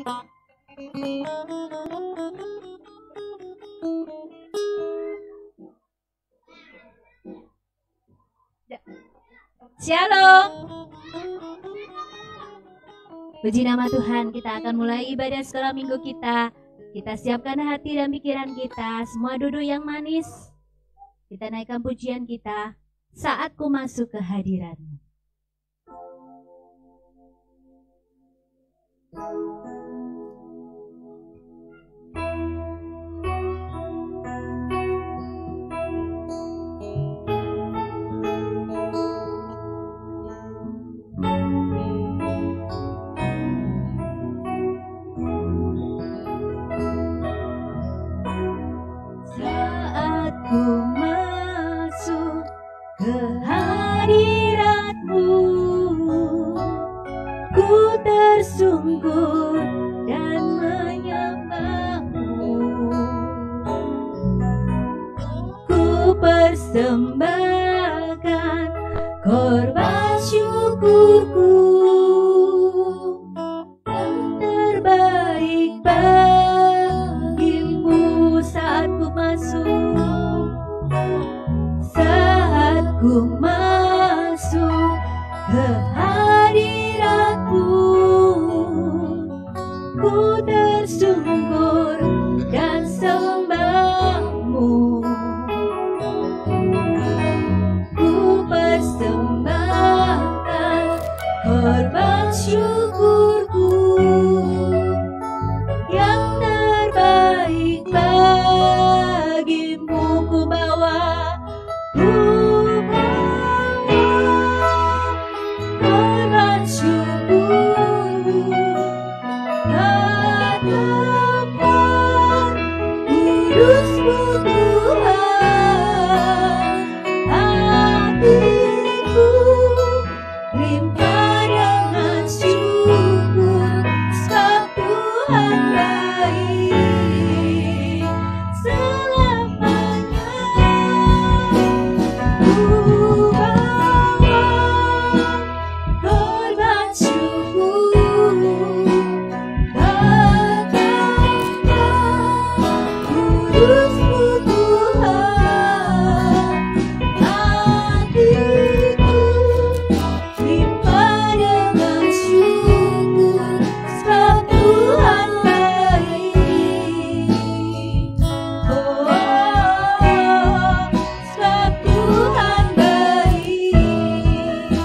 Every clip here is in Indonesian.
Shalom. Puji nama Tuhan, kita akan mulai ibadah sekolah minggu kita. Kita siapkan hati dan pikiran kita, semua duduk yang manis. Kita naikkan pujian kita, Saat Ku Masuk ke Hadirat-Mu. Tersungkur dan menyembahmu, ku persembahkan korban syukurku, yang terbaik bagimu. Saat ku masuk, saat ku masuk ke hadirat-Mu, ku tersungkur dan sembah-Mu, ku persembahkan korban syukurku, yang terbaik bagimu. Ku bawa korban syukurku ke tempat kudus-Mu Tuhan. Hatiku limpah dengan syukur, sebab Tuhan baik selamanya. Ku bawa korban syukur ke tempat kudus-Mu Tuhan. Hatiku limpah dengan syukur, sebab Tuhan baik. Oh, sebab Tuhan baik.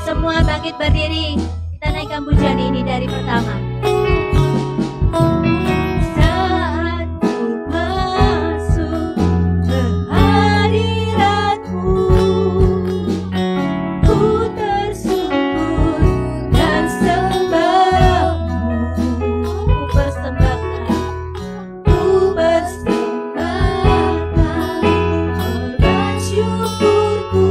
Semua bangkit berdiri, kita naikkan pujian ini dari pertama. Saat ku masuk ke hadirat-Mu, ku tersungkur dan sembah-Mu, ku persembahkan korban syukurku,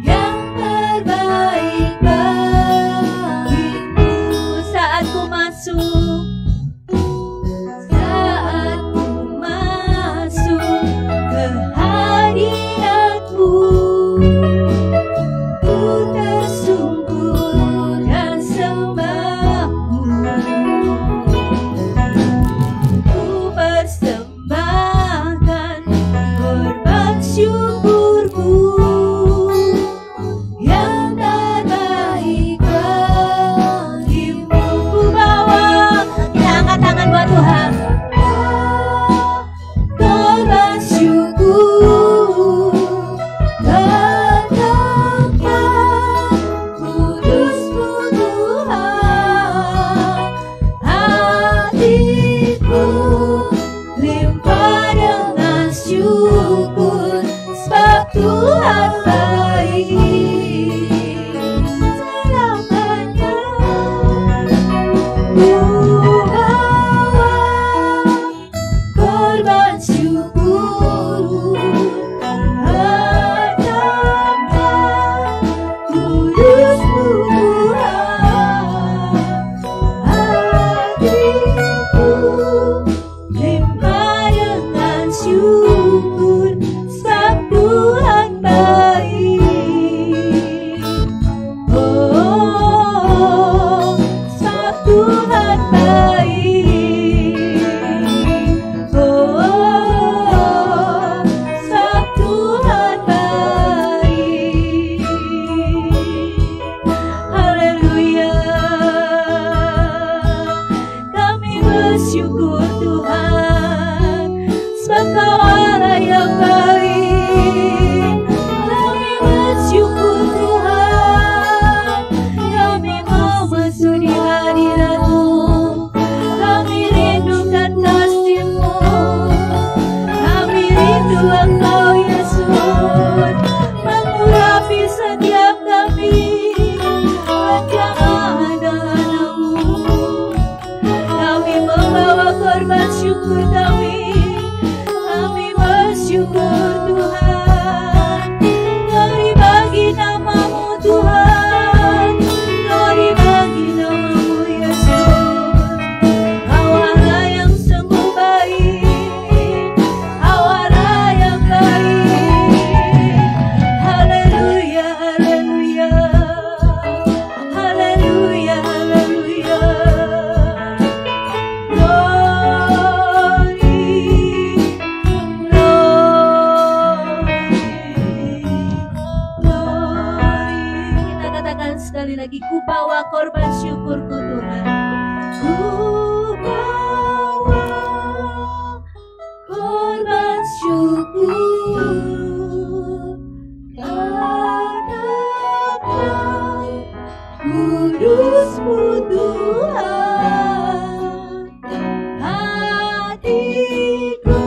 yang terbaik bagimu. Saat ku masuk sekali lagi, ku bawa korban syukurku Tuhan. Ku bawa korban syukur karena kudus-Mu Tuhan. Hatiku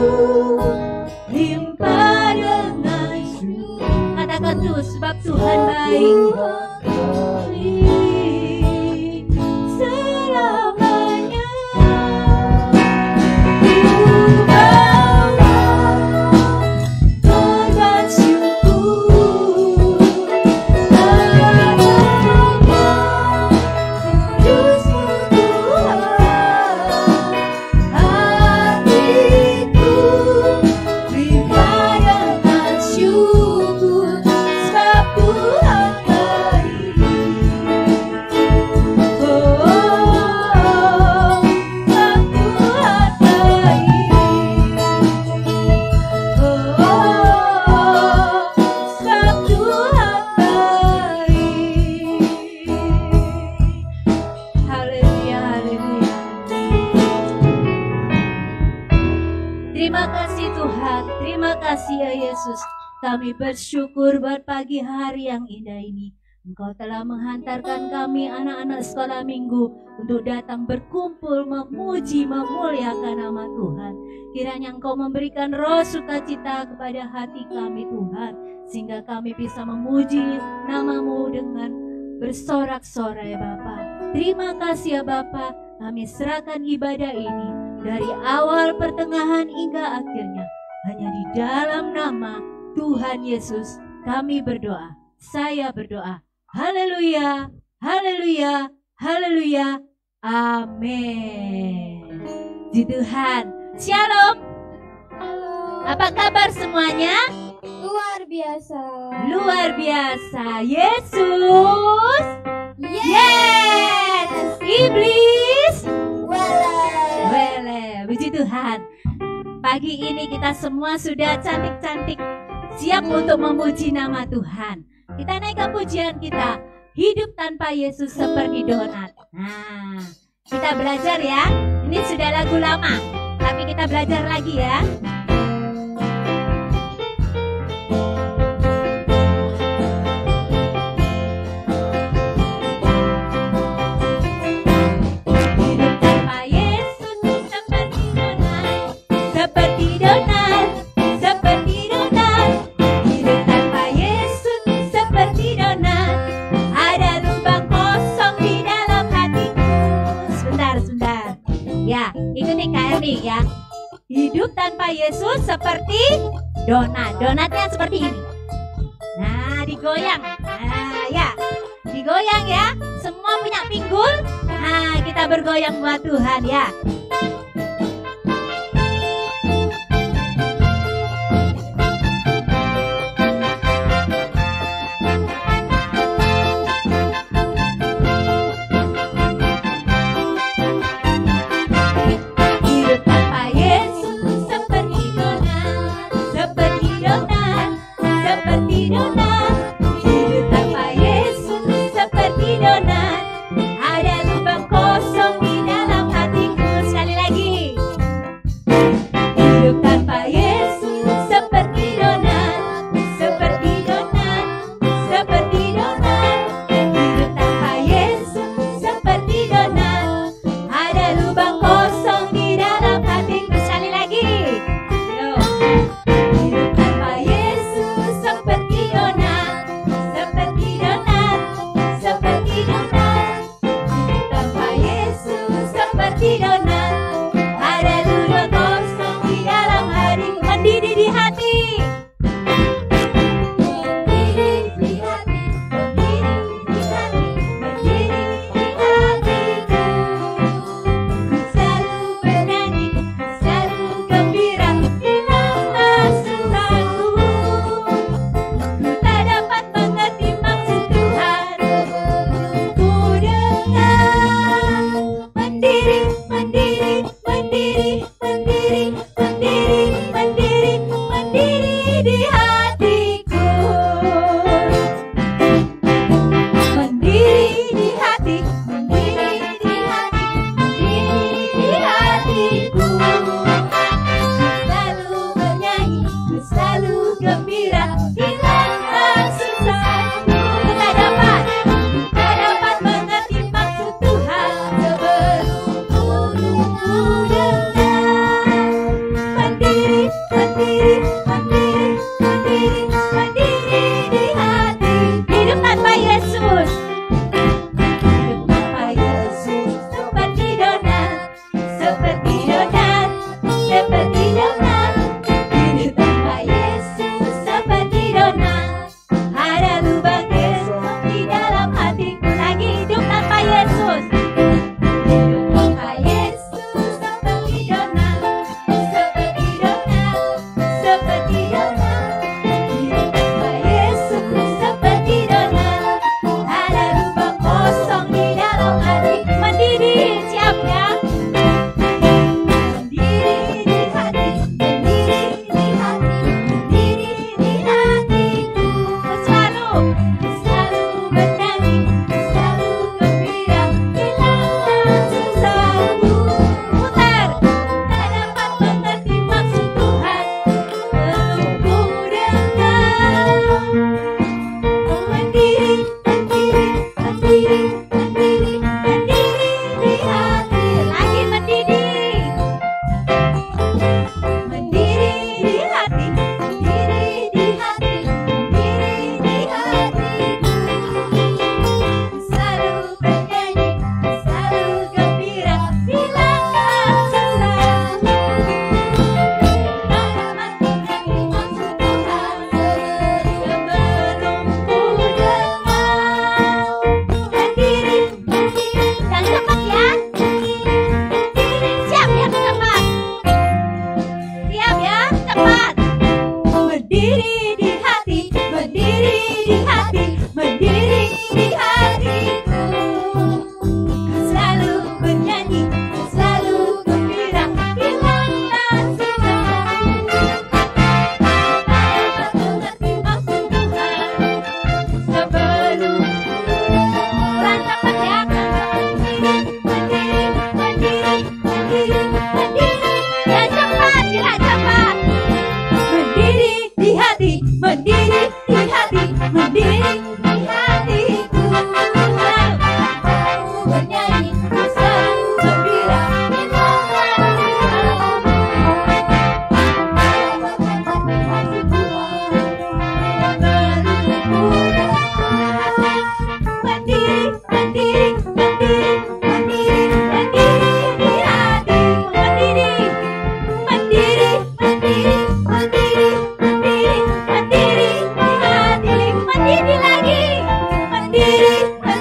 limpah dengan syukur. Katakan terus, sebab Tuhan baik. Selamanya ku bawa korban syukur karena kudus-Mu Tuhan. Hatiku limpah dengan syukur, sebab Tuhan baik. Oh, sebab Tuhan baik. Oh, sebab Tuhan baik. Haleluya, haleluya. Terima kasih Tuhan, terima kasih ya Yesus. Kami bersyukur buat pagi hari yang indah ini. Engkau telah menghantarkan kami anak-anak sekolah minggu untuk datang berkumpul memuji, memuliakan nama Tuhan. Kiranya Engkau memberikan roh sukacita kepada hati kami Tuhan, sehingga kami bisa memuji nama-Mu dengan bersorak-sorai Bapa. Terima kasih ya Bapa, kami serahkan ibadah ini dari awal, pertengahan hingga akhirnya. Hanya di dalam nama Tuhan Yesus kami berdoa. Saya berdoa. Haleluya, haleluya, haleluya. Amin. Puji Tuhan. Shalom. Apa kabar semuanya? Luar biasa. Luar biasa. Yesus. Yes. Iblis. Wele. Puji Tuhan. Pagi ini kita semua sudah cantik-cantik, siap untuk memuji nama Tuhan. Kita naikkan pujian kita, hidup tanpa Yesus seperti donat. Nah, kita belajar ya. Ini sudah lagu lama, tapi kita belajar lagi ya. Ya, hidup tanpa Yesus seperti donat. Donatnya seperti ini. Nah, digoyang. Nah, ya, digoyang ya. Semua punya pinggul. Nah, kita bergoyang buat Tuhan ya. Ada lubang kosong di dalam hatiku.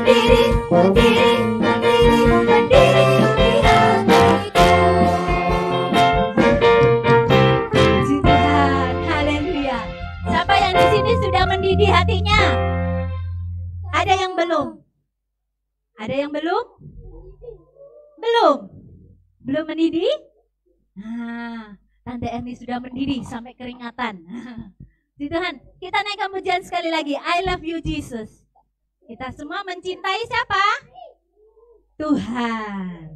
berdiri, berdiri, berdiri, berdiri di hatiku. Puji Tuhan, haleluya. Siapa yang di sini sudah mendidih hatinya? Ada yang belum? Ada yang belum? Belum? Belum mendidih? Nah, Tante Erni sudah mendidih sampai keringatan. Puji Tuhan, kita naikkan pujian sekali lagi. I love you Jesus. Kita semua mencintai siapa? Tuhan.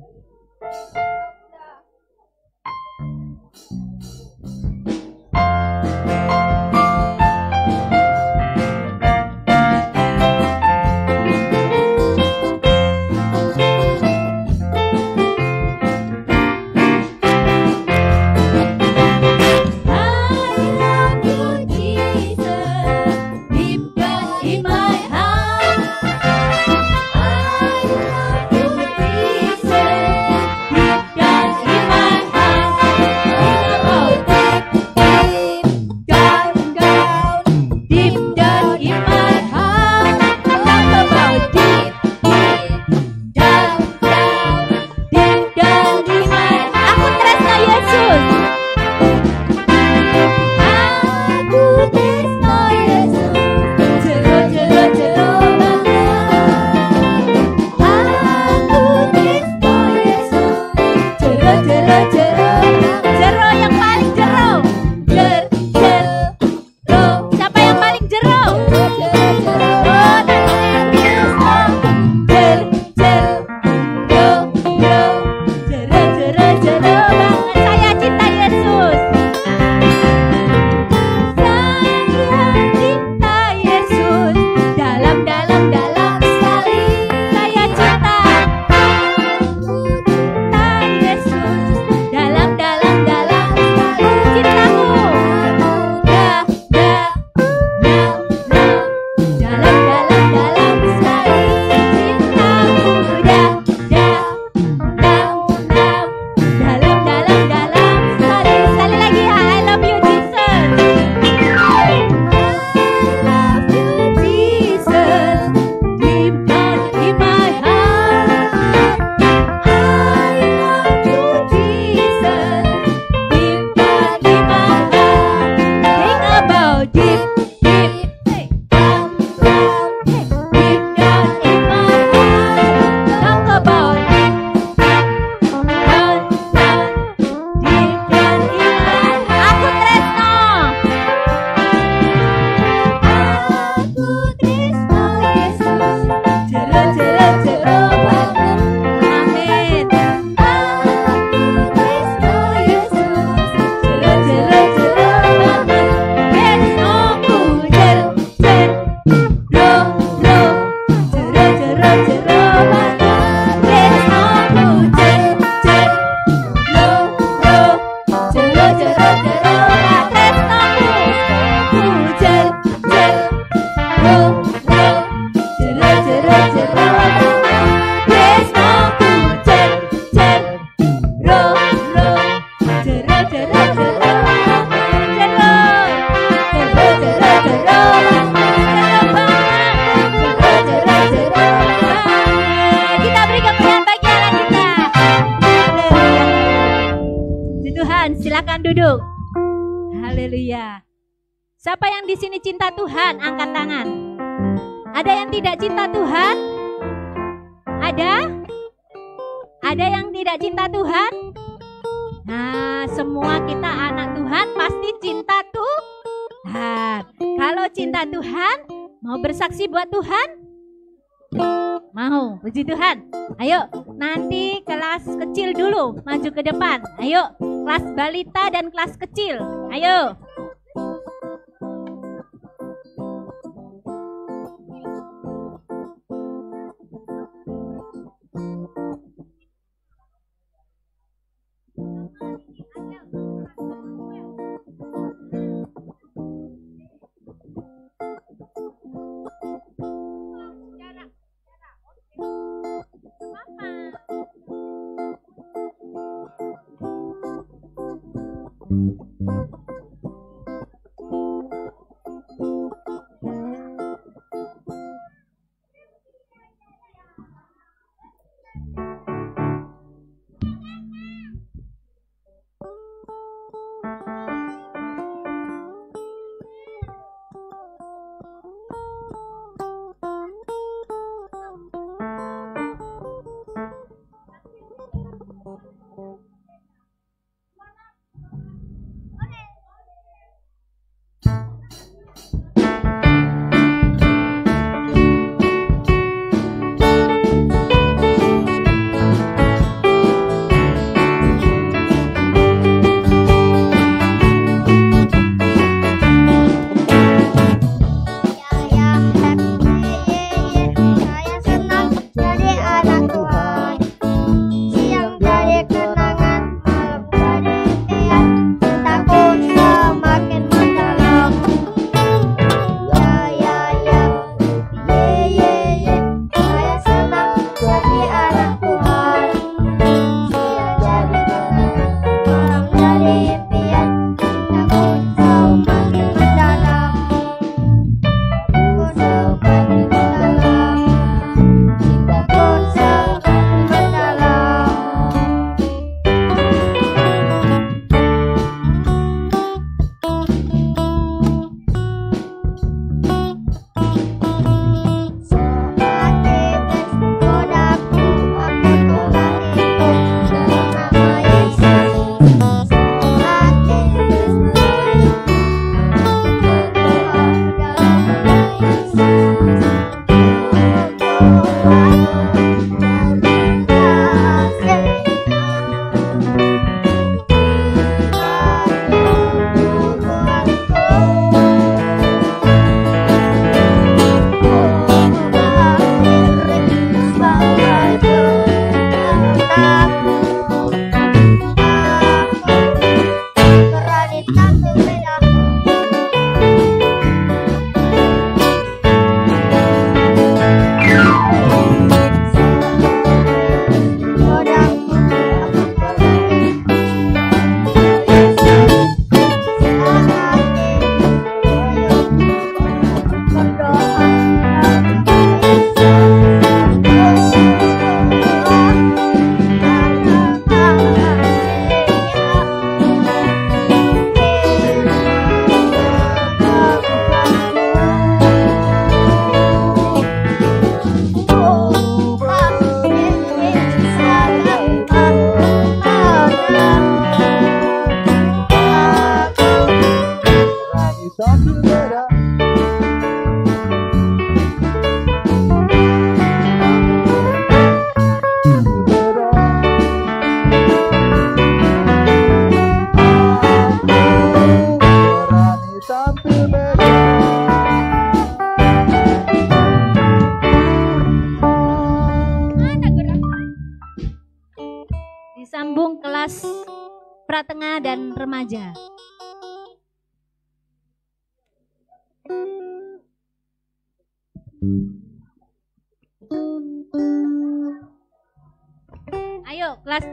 duduk. Haleluya. Siapa yang di sini cinta Tuhan, angkat tangan. Ada yang tidak cinta Tuhan? Ada? Ada yang tidak cinta Tuhan? Nah, semua kita anak Tuhan pasti cinta Tuhan. Kalau cinta Tuhan, mau bersaksi buat Tuhan? Mau, puji Tuhan. Ayo, nanti kelas kecil dulu, maju ke depan. Ayo, kelas balita dan kelas kecil. Ayo. Kita pun semakin mendalam. Semakin menggodaku, aku telah hidup bernama Yesus. Semakin menggodaku, berdoa dalam nama Yesus. Disambung kelas pratengah dan remaja. Ayo kelas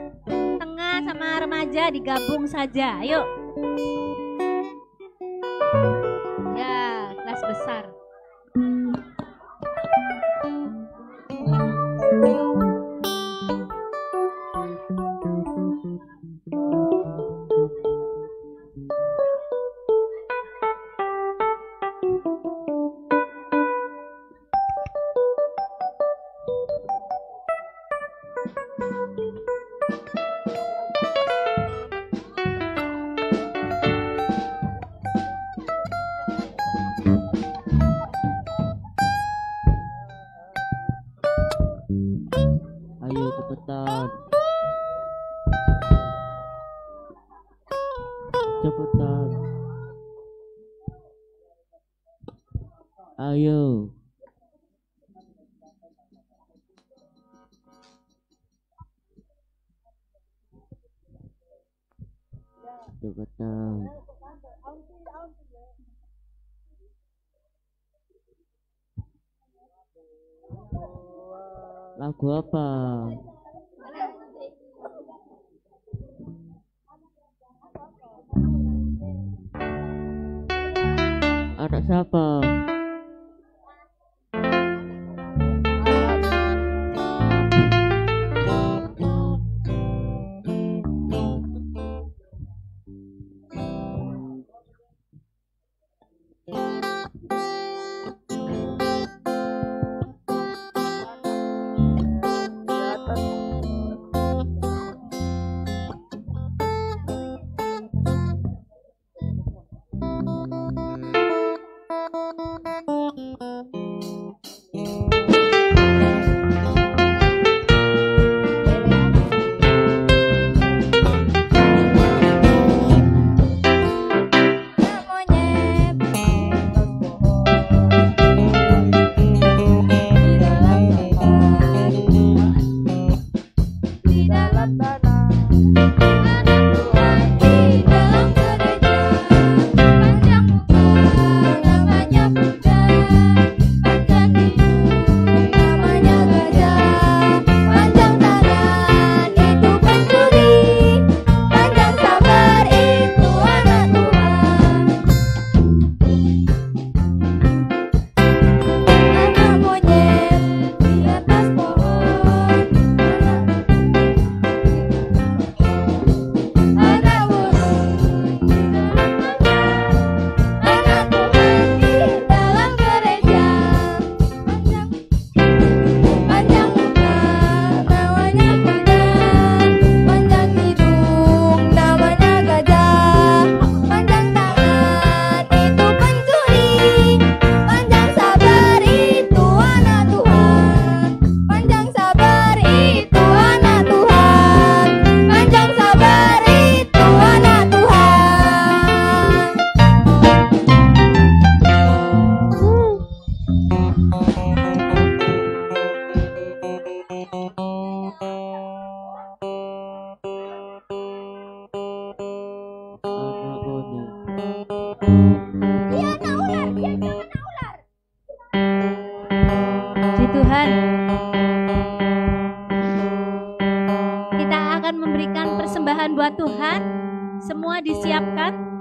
tengah sama remaja digabung saja. Ayo. Ya, kelas besar. Ayo cepetan. Cepetan. Ayo. Cepetan. Lagu apa? Anak siapa? buat Tuhan. Semua disiapkan.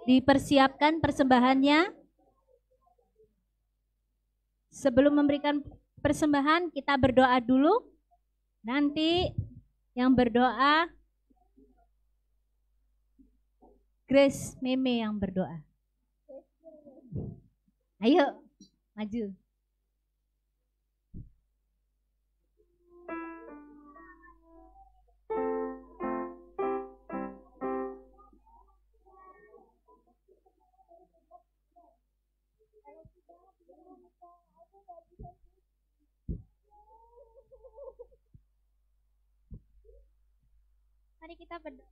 Dipersiapkan persembahannya. Sebelum memberikan persembahan, kita berdoa dulu. Nanti yang berdoa Grace Meme yang berdoa. Ayo, maju. Mari kita berdoa.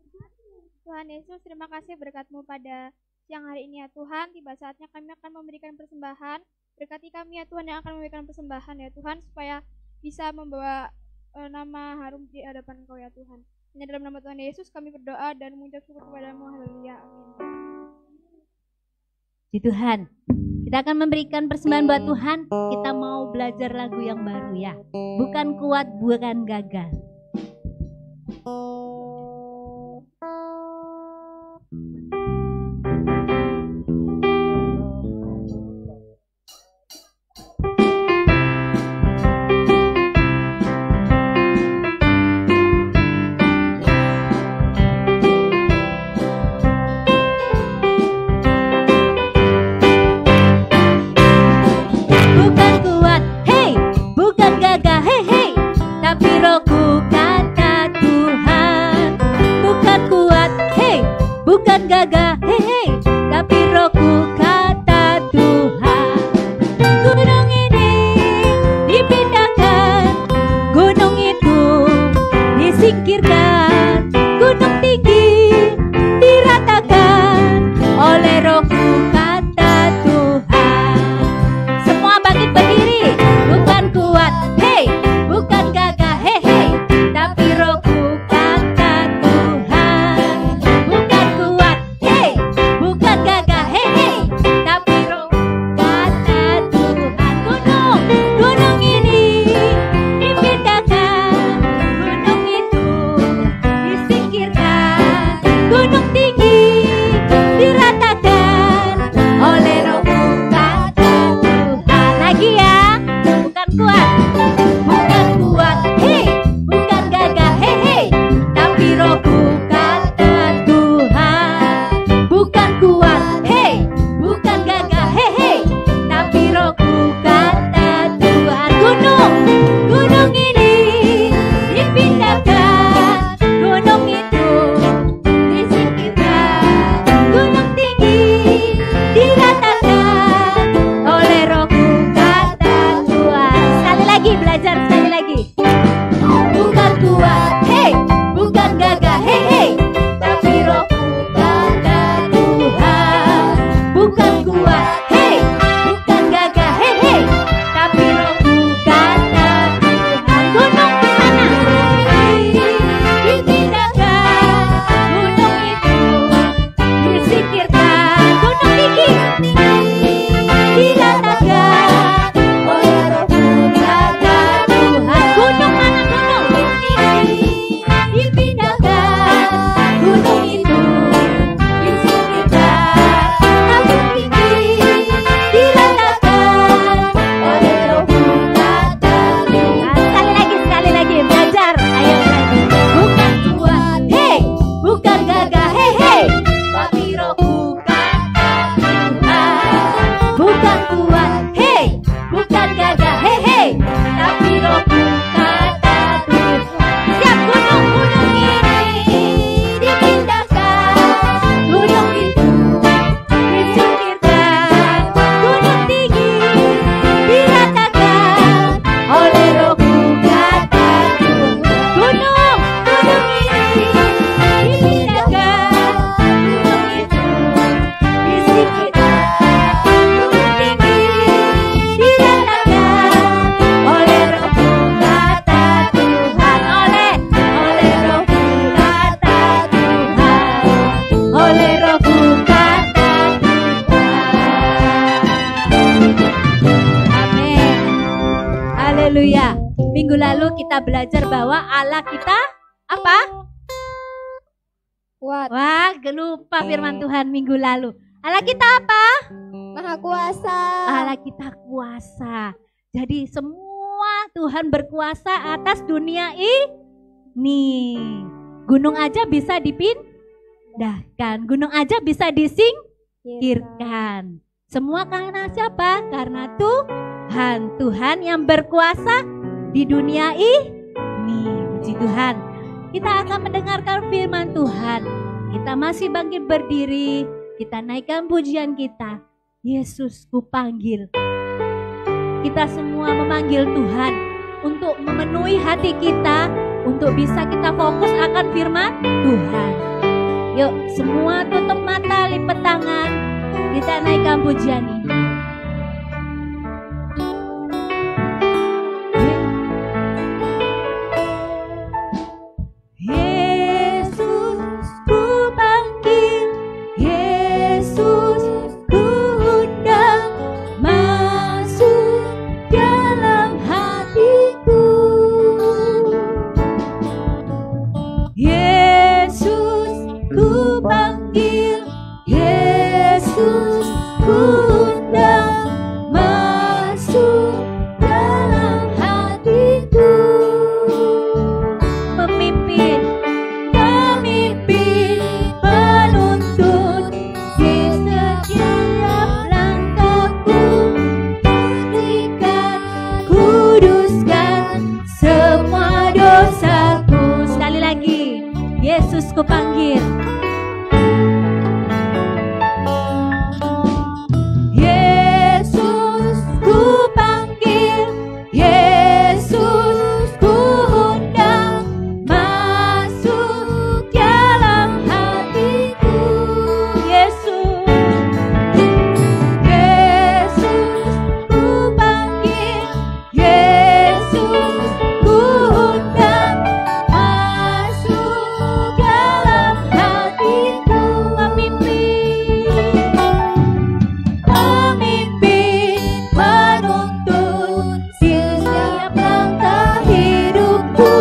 Tuhan Yesus, terima kasih berkat-Mu pada siang hari ini ya Tuhan. Tiba saatnya kami akan memberikan persembahan. Berkati kami ya Tuhan yang akan memberikan persembahan ya Tuhan, supaya bisa membawa nama harum di hadapan Engkau ya Tuhan. Hanya dalam nama Tuhan Yesus kami berdoa dan mengucap syukur kepada-Mu. Haleluya. Amin. Di Tuhan, kita akan memberikan persembahan buat Tuhan. Kita mau belajar lagu yang baru ya. Bukan kuat, bukan gagal. Bukan kuat, hey, bukan gagah, hey, hey, tapi rohku kata Tuhan. Bukan kuat, hey, bukan gagah, hey, hey, tapi rohku kata Tuhan. Gunung ini dipindahkan, gunung itu disingkirkan, gunung tinggi diratakan oleh rohku kata Tuhan. Semua bangkit berdiri. Bukan kuat, hey, bukan gagah, hey, hey, tapi rohku kata Tuhan. Bukan kuat, hey, bukan gagah, kita belajar bahwa Allah kita apa? Kuat. Wah, lupa firman Tuhan minggu lalu. Allah kita apa? Maha kuasa. Allah kita kuasa. Jadi semua Tuhan berkuasa atas dunia ini. Gunung aja bisa dipindahkan. Gunung aja bisa disingkirkan. Semua karena siapa? Karena Tuhan. Tuhan yang berkuasa di dunia ini. Puji Tuhan. Kita akan mendengarkan firman Tuhan. Kita masih bangkit berdiri. Kita naikkan pujian kita. Yesus ku panggil. Kita semua memanggil Tuhan untuk memenuhi hati kita, untuk bisa kita fokus akan firman Tuhan. Yuk semua tutup mata, lipat tangan. Kita naikkan pujian ini. Yesus ku panggil, Yesus ku undang, masuk dalam hatiku. Yesus ku panggil, Yesus ku undang, masuk dalam hatiku. Pemimpin, pemimpin, penuntun di setiap langkahku. Putihkan, kuduskan semua dosaku. Sekali lagi, Yesus ku panggil. Yesus ku panggil, Yesus ku undang, masuk dalam hatiku. Yesus, Yesus ku panggil, Yesus ku undang, masuk dalam hatiku. Pemimpin, penuntun di setiap langkah hidupku.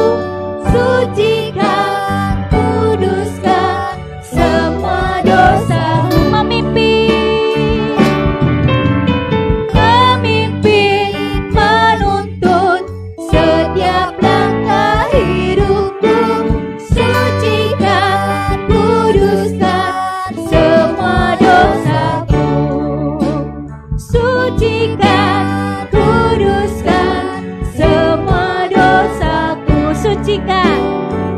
Sucikan, kuduskan semua dosaku. Pemimpin, pemimpin, penuntun setiap langkah hidupku. Sucikan, kuduskan semua dosaku. Sucikan, kuduskan semua dosaku. Sucikan,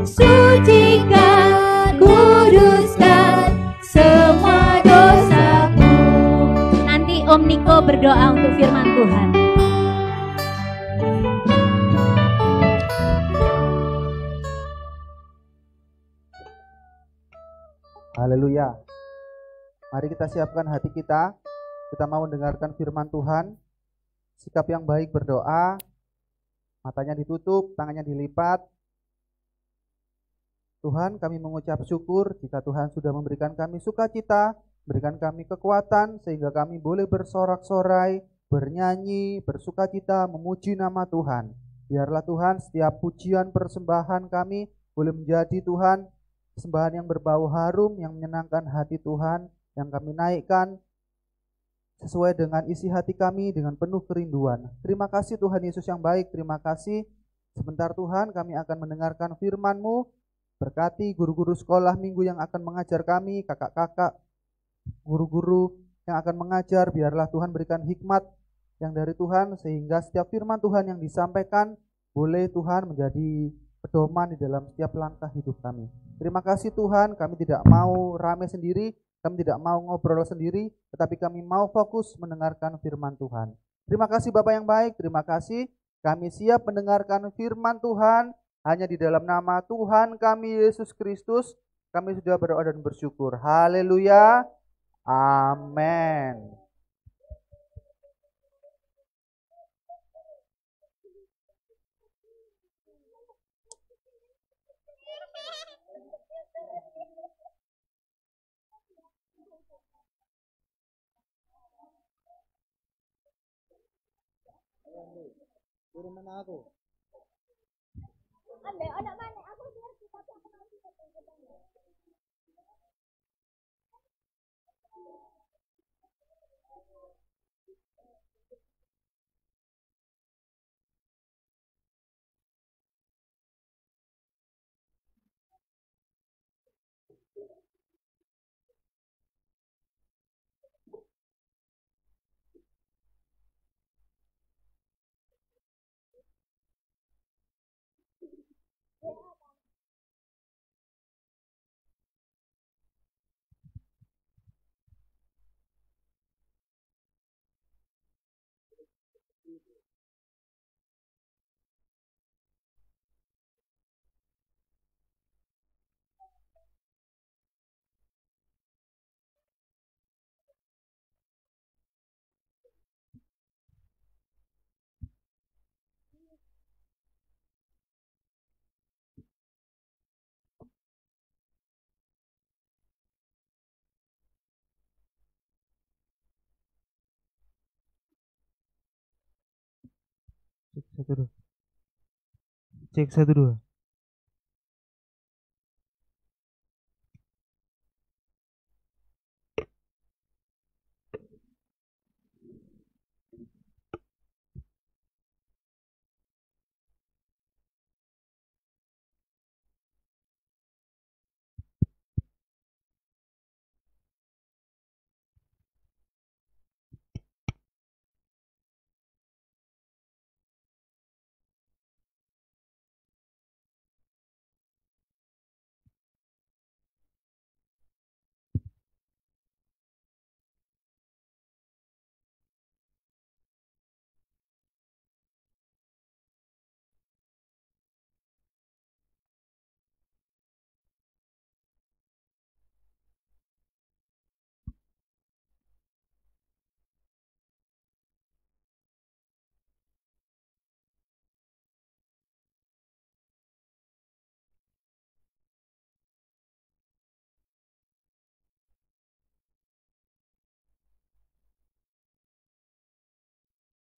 sucikan, kuduskan semua dosaku. Nanti Om Niko berdoa untuk firman Tuhan. Haleluya. Mari kita siapkan hati kita. Kita mau mendengarkan firman Tuhan. Sikap yang baik berdoa. Matanya ditutup, tangannya dilipat. Tuhan, kami mengucap syukur jika Tuhan sudah memberikan kami sukacita, berikan kami kekuatan sehingga kami boleh bersorak-sorai, bernyanyi, bersukacita, memuji nama Tuhan. Biarlah Tuhan setiap pujian persembahan kami boleh menjadi Tuhan persembahan yang berbau harum, yang menyenangkan hati Tuhan, yang kami naikkan sesuai dengan isi hati kami dengan penuh kerinduan. Terima kasih Tuhan Yesus yang baik, terima kasih. Sebentar Tuhan kami akan mendengarkan firman-Mu. Berkati guru-guru sekolah minggu yang akan mengajar kami, kakak-kakak, guru-guru yang akan mengajar. Biarlah Tuhan berikan hikmat yang dari Tuhan, sehingga setiap firman Tuhan yang disampaikan boleh Tuhan menjadi pedoman di dalam setiap langkah hidup kami. Terima kasih Tuhan, kami tidak mau rame sendiri, kami tidak mau ngobrol sendiri, tetapi kami mau fokus mendengarkan firman Tuhan. Terima kasih Bapak yang baik, terima kasih. Kami siap mendengarkan firman Tuhan. Hanya di dalam nama Tuhan kami Yesus Kristus, kami sudah berdoa dan bersyukur. Haleluya. Amin. Turun mana aku? Cek satu dua. Cek satu dua.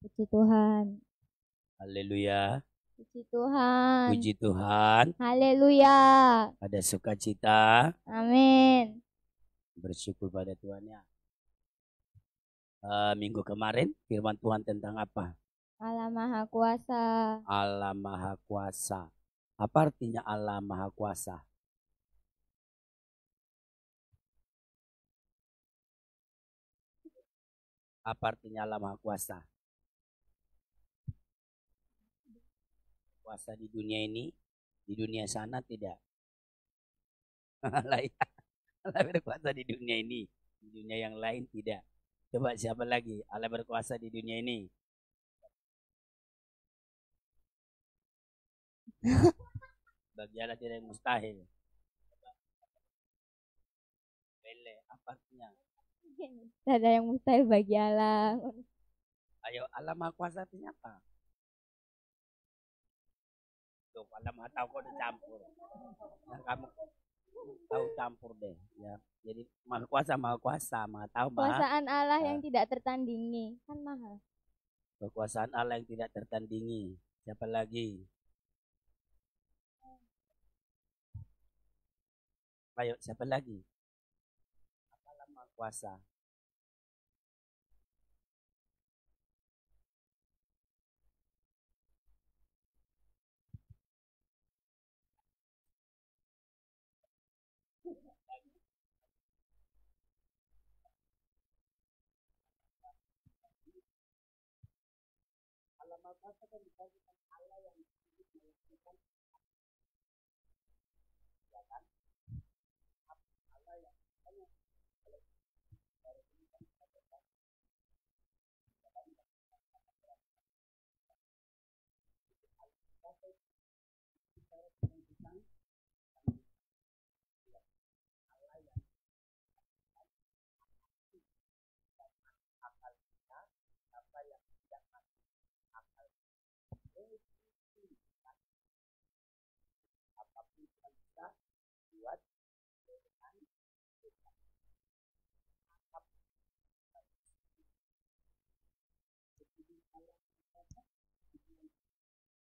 Puji Tuhan. Haleluya. Puji Tuhan. Puji Tuhan. Haleluya. Ada sukacita. Amin. Bersyukur pada Tuhan ya. Minggu kemarin firman Tuhan tentang apa? Allah Maha Kuasa. Allah Maha Kuasa. Apa artinya Allah Maha Kuasa? Apa artinya Allah Maha Kuasa? Kuasa di dunia ini, di dunia sana tidak. Allah berkuasa di dunia ini, di dunia yang lain tidak. Coba siapa lagi? Allah berkuasa di dunia ini. Bagi Allah tidak yang mustahil. Bele, apa artinya? Tidak ada yang mustahil bagi Allah. Ayo, Allah Maha Kuasa artinya apa? Tuh, Allah Maha tahu kau dicampur. Nah, kamu tahu campur deh, ya. Jadi Maha Kuasa, Maha tahu, Maha. Kekuasaan Allah yang tidak tertandingi, kan Maha. Kekuasaan Allah yang tidak tertandingi. Siapa lagi? Ayo, siapa lagi? Allah Maha Kuasa. Allah Maha Kuasa kan dikatakan Allah yang melakukan, ya kan? Allah yang buat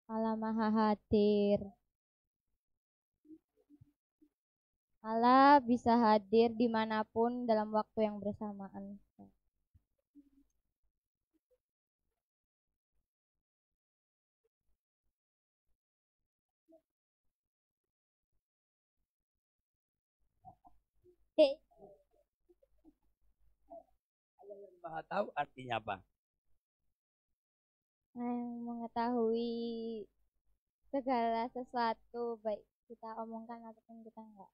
Allah Maha Hadir. Allah bisa hadir dimanapun dalam waktu yang bersamaan. Maha tahu artinya apa? Yang mengetahui segala sesuatu, baik kita omongkan ataupun kita enggak.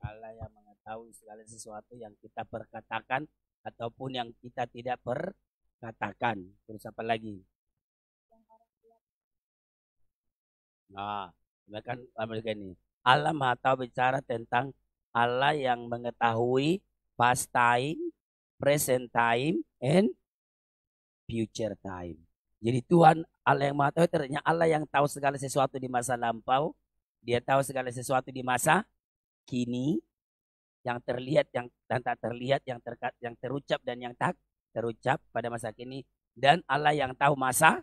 Allah yang mengetahui segala sesuatu yang kita perkatakan ataupun yang kita tidak perkatakan. Terus apa lagi? Nah, kan ini. Allah Maha tahu bicara tentang Allah yang mengetahui past time, present time, and future time. Jadi Tuhan Allah yang Maha tahu ternyata Allah yang tahu segala sesuatu di masa lampau, Dia tahu segala sesuatu di masa kini, yang terlihat yang dan tak terlihat, yang terucap dan yang tak terucap pada masa kini, dan Allah yang tahu masa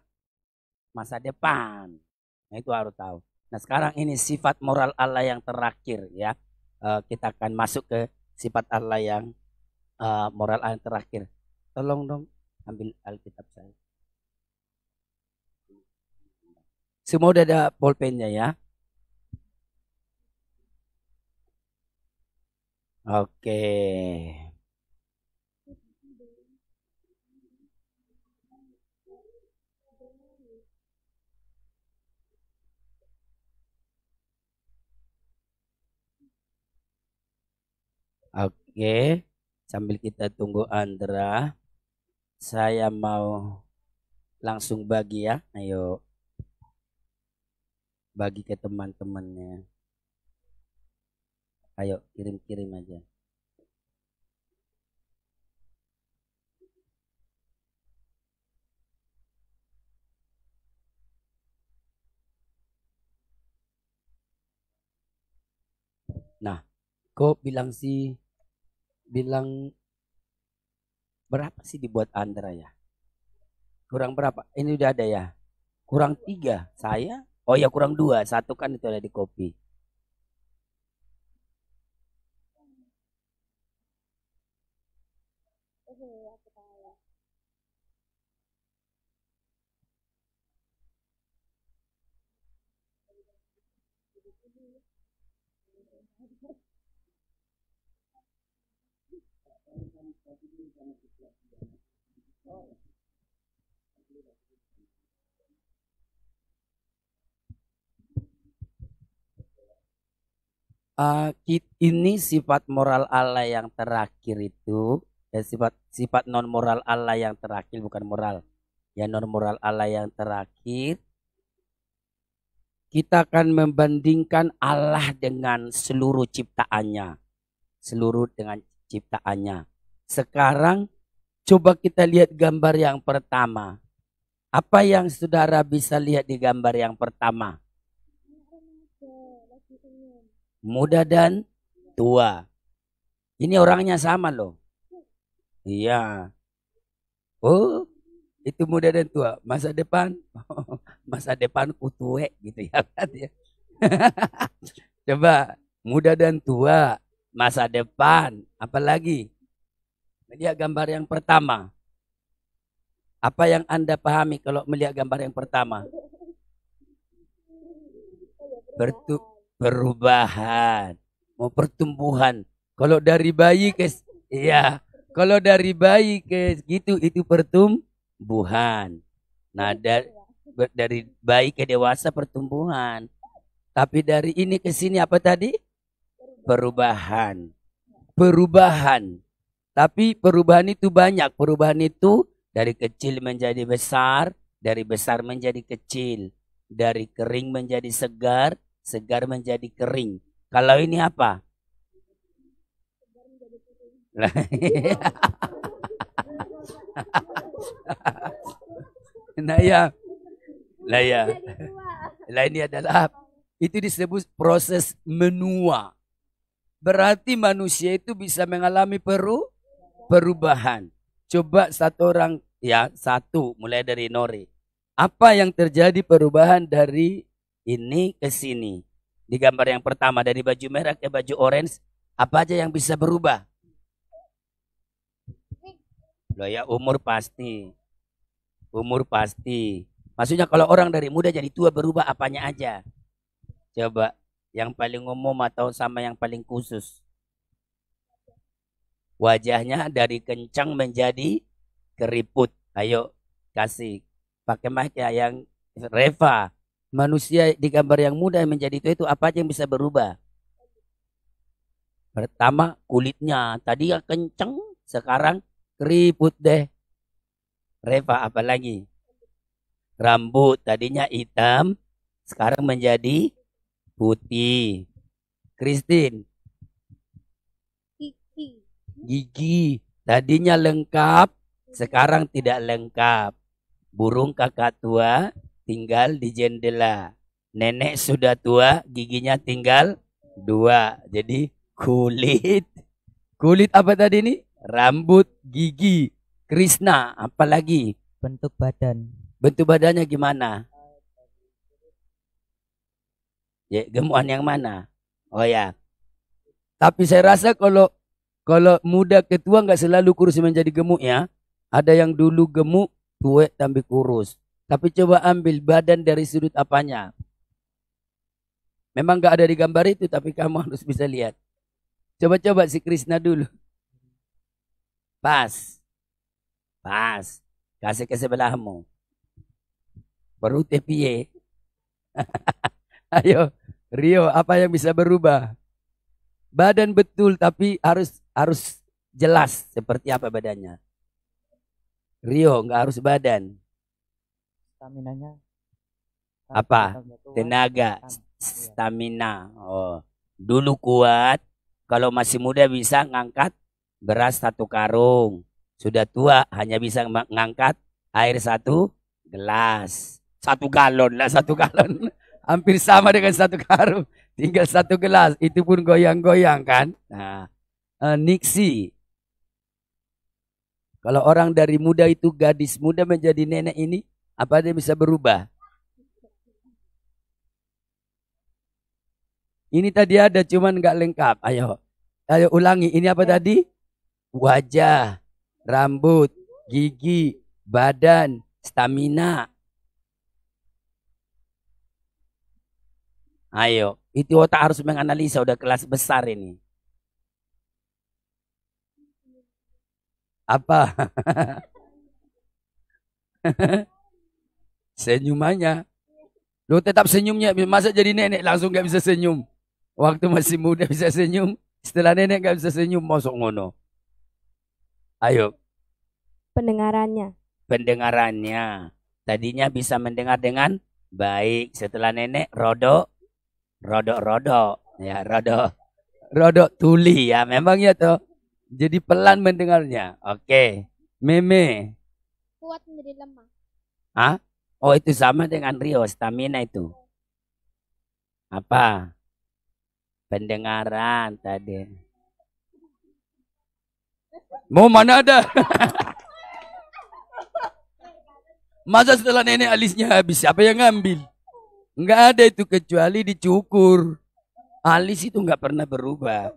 depan. Nah, itu harus tahu. Nah, sekarang ini sifat moral Allah yang terakhir ya. Kita akan masuk ke sifat Allah yang moral Allah yang terakhir. Tolong dong ambil Alkitab saya. Semua udah ada pulpennya ya. Oke. Oke, sambil kita tunggu Andra, saya mau langsung bagi ya. Ayo bagi ke teman-temannya. Ayo kirim-kirim aja. Nah, kok bilang berapa sih dibuat Andra ya? Kurang berapa? Ini udah ada ya? Kurang 3. Saya? Oh ya kurang 2. 1 kan itu ada di copy. Ini sifat moral Allah yang terakhir itu, sifat non moral Allah yang terakhir, bukan moral ya, non moral Allah yang terakhir. Kita akan membandingkan Allah dengan seluruh ciptaannya, sekarang coba kita lihat gambar yang pertama. Apa yang saudara bisa lihat di gambar yang pertama? Muda dan tua. Ini orangnya sama loh. Iya. Oh, itu muda dan tua. Masa depan kutue gitu ya kan ya. Coba muda dan tua, masa depan, apalagi? Melihat gambar yang pertama. Apa yang Anda pahami kalau melihat gambar yang pertama? Perubahan, mau pertumbuhan. Kalau dari bayi ke gitu itu pertumbuhan. Nah, dari bayi ke dewasa pertumbuhan. Tapi dari ini ke sini apa tadi? Perubahan. Tapi perubahan itu banyak. Perubahan itu dari kecil menjadi besar, dari besar menjadi kecil, dari kering menjadi segar, segar menjadi kering. Kalau ini apa? Nah ya. Ini adalah itu disebut proses menua. Berarti manusia itu bisa mengalami perubahan. Coba satu orang mulai dari Nori. Apa yang terjadi perubahan dari ini ke sini? Di gambar yang pertama dari baju merah ke baju orange, apa aja yang bisa berubah? Loh ya, umur pasti. Umur pasti. Maksudnya kalau orang dari muda jadi tua berubah apanya aja? Coba yang paling umum atau sama yang paling khusus? Wajahnya dari kencang menjadi keriput. Ayo kasih pakai mic ya yang Reva. Manusia di gambar yang muda yang menjadi itu apa aja yang bisa berubah? Pertama kulitnya, tadi yang kenceng, sekarang keriput deh. Reva apa lagi? Rambut tadinya hitam, sekarang menjadi putih. Christine. Gigi tadinya lengkap, sekarang tidak lengkap. Burung kakak tua tinggal di jendela. Nenek sudah tua, giginya tinggal 2. Jadi kulit. Kulit apa tadi nih? Rambut, gigi. Krishna, apalagi? Bentuk badan. Bentuk badannya gimana? Ya, gemukan yang mana? Oh ya. Tapi saya rasa kalau muda ke tua nggak selalu kurus menjadi gemuk ya. Ada yang dulu gemuk, tua tapi kurus. Tapi coba ambil badan dari sudut apanya. Memang nggak ada di gambar itu, tapi kamu harus bisa lihat. Coba-coba si Krishna dulu. Pas. Kasih ke sebelahmu. Baru tepiye. Ayo, Rio, apa yang bisa berubah? Badan betul, tapi harus jelas seperti apa badannya. Rio, nggak harus badan. Staminanya. Apa? Tenaga, stamina. Oh, dulu kuat. Kalau masih muda bisa ngangkat beras 1 karung. Sudah tua hanya bisa ngangkat air 1 gelas. 1 galon lah, 1 galon. Hampir sama dengan 1 karung. Tinggal 1 gelas. Itu pun goyang-goyang kan. Nah, Nixie. Kalau orang dari muda itu gadis muda menjadi nenek ini, apa dia bisa berubah? Ini tadi ada cuman nggak lengkap. Ayo ulangi. Ini apa tadi? Wajah, rambut, gigi, badan, stamina. Ayo, itu otak harus menganalisa, udah kelas besar ini. Apa? Senyumannya. Lu tetap senyumnya, masa jadi nenek langsung gak bisa senyum. Waktu masih muda bisa senyum, setelah nenek gak bisa senyum, mosok ngono. Ayo. Pendengarannya. Pendengarannya. Tadinya bisa mendengar dengan baik, setelah nenek rodok. Ya, rodok tuli ya, memang ya toh. Jadi pelan mendengarnya. Oke. Meme. Kuat menjadi lemah. Hah? Oh, itu sama dengan Rio, stamina itu. Apa? Pendengaran tadi. Mau mana ada? Masa setelah nenek alisnya habis, siapa yang ngambil? Enggak ada itu kecuali dicukur. Alis itu enggak pernah berubah.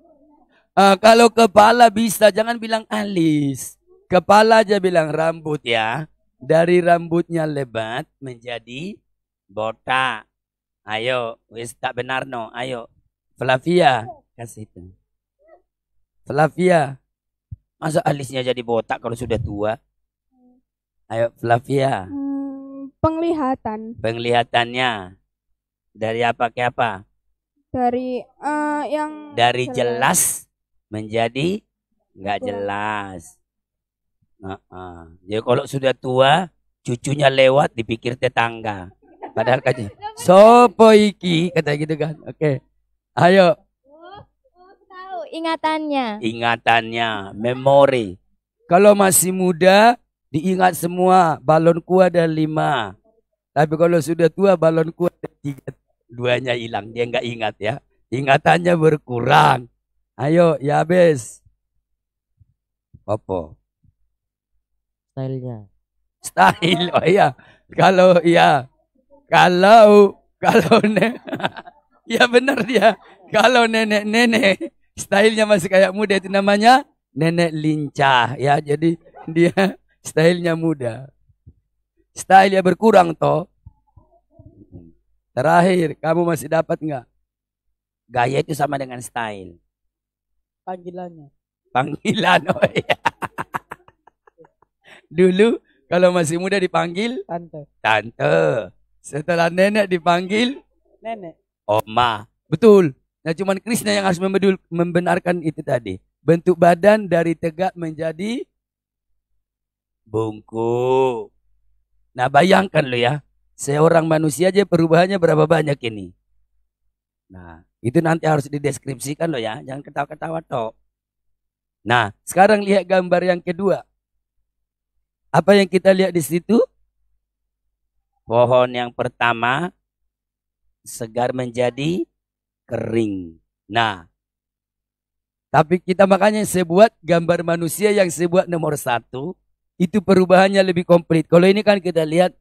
Kalau kepala bisa, jangan bilang alis. Kepala aja bilang rambut ya. Dari rambutnya lebat menjadi botak. Ayo, wis tak benar no. Ayo, Flavia, kasih itu. Flavia, masa alisnya jadi botak kalau sudah tua? Ayo, Flavia. Penglihatan. Penglihatannya dari apa ke apa? Dari yang Dari jelas menjadi nggak jelas. Jadi kalau sudah tua, cucunya lewat dipikir tetangga. Padahal kan sopo iki kata gitu kan. Oke. Ayo. Aku tahu ingatannya. Ingatannya, memori. Kalau masih muda diingat semua, balonku ada 5. Tapi kalau sudah tua balonku ada 3. 2-nya hilang, dia nggak ingat ya. Ingatannya berkurang. Ayo, ya bes. Apa? Stylenya. Style, oh iya. Kalau Ya benar dia. Kalau nenek-nenek stylenya masih kayak muda itu namanya nenek lincah ya. Jadi dia stylenya muda. Stylenya berkurang toh. Terakhir, kamu masih dapat nggak? Gaya itu sama dengan style. Panggilannya. Panggilan, oh iya. Dulu kalau masih muda dipanggil Tante. tante. Setelah nenek dipanggil Nenek. oma. Betul. Nah cuman Krishna yang harus membenarkan itu tadi. Bentuk badan dari tegak menjadi bungkuk. Nah bayangkan lo ya. Seorang manusia aja perubahannya berapa banyak ini. Nah itu nanti harus dideskripsikan lo ya. Jangan ketawa-ketawa toh. Nah sekarang lihat gambar yang kedua. Apa yang kita lihat di situ? Pohon yang pertama segar menjadi kering. Nah, tapi kita makanya saya buat gambar manusia yang saya buat nomor 1 itu perubahannya lebih komplit. Kalau ini kan kita lihat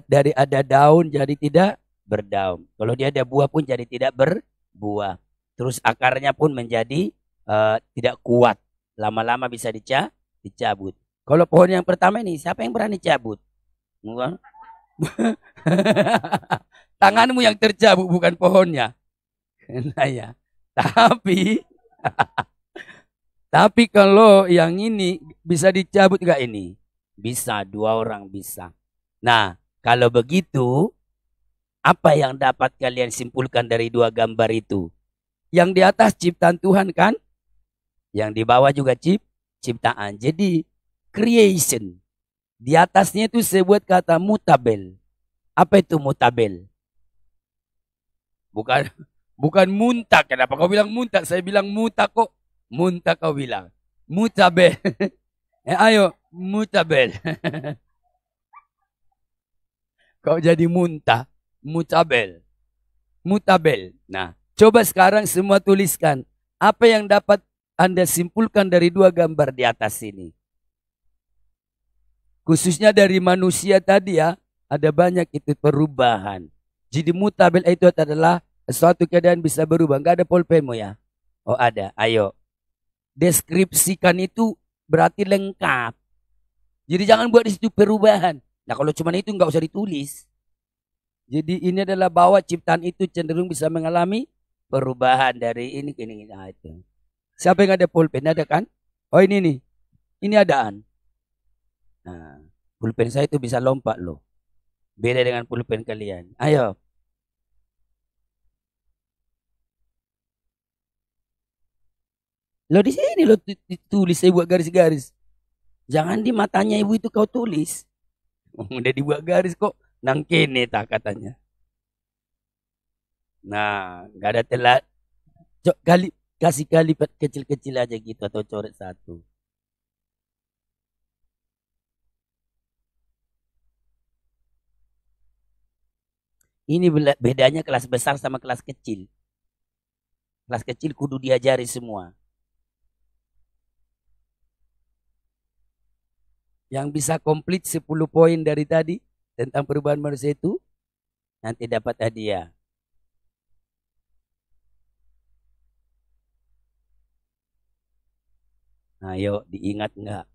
dari ada daun jadi tidak berdaun. Kalau dia ada buah pun jadi tidak berbuah. Terus akarnya pun menjadi tidak kuat. Lama-lama bisa dicabut. Kalau pohon yang pertama ini siapa yang berani cabut? Bukan? Tanganmu yang tercabut bukan pohonnya. Nah ya. Tapi kalau yang ini bisa dicabut gak ini? Bisa, 2 orang bisa. Nah, kalau begitu apa yang dapat kalian simpulkan dari 2 gambar itu? Yang di atas ciptaan Tuhan kan? Yang di bawah juga ciptaan. Jadi creation. Di atasnya itu saya buat kata mutabel. Apa itu mutabel? Bukan muntah. Kenapa kau bilang muntah? Saya bilang muntah kok. Muntah kau bilang. Mutabel. Ayo, mutabel. Kau jadi muntah. Mutabel. Mutabel. Nah, coba sekarang semua tuliskan. Apa yang dapat Anda simpulkan dari 2 gambar di atas ini? Khususnya dari manusia tadi ya. Ada banyak itu perubahan. Jadi mutabel itu adalah suatu keadaan bisa berubah. Enggak ada pulpenmu ya? Oh ada, ayo. Deskripsikan itu berarti lengkap. Jadi jangan buat di situ perubahan. Nah kalau cuma itu nggak usah ditulis. Jadi ini adalah bahwa ciptaan itu cenderung bisa mengalami perubahan dari ini ke ini. Nah, itu. Siapa yang ada pulpen? Ada kan? Oh ini nih. Ini adaan. Nah, pulpen saya itu bisa lompat loh. Beda dengan pulpen kalian. Ayo. Lo di sini lo tulis saya buat garis-garis. Jangan di matanya ibu itu kau tulis. Udah dibuat garis kok. Nangkene tak katanya. Nah, nggak ada telat. Kasih kalipat kecil-kecil aja gitu atau coret 1. Ini bedanya kelas besar sama kelas kecil. Kelas kecil kudu diajari semua. Yang bisa komplit 10 poin dari tadi tentang perubahan manusia itu nanti dapat hadiah. Nah, yuk diingat enggak?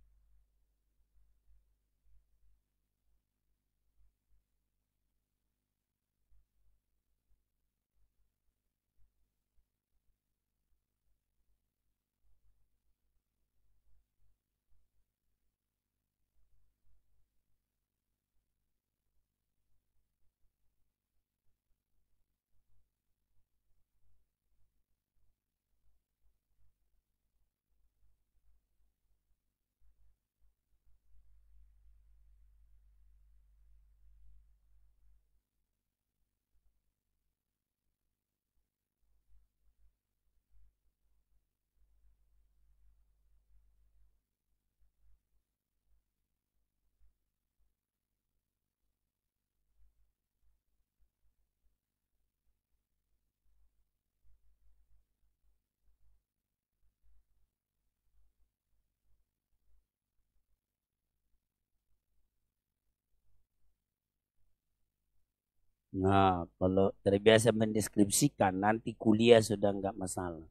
Nah, kalau terbiasa mendeskripsikan, nanti kuliah sudah nggak masalah.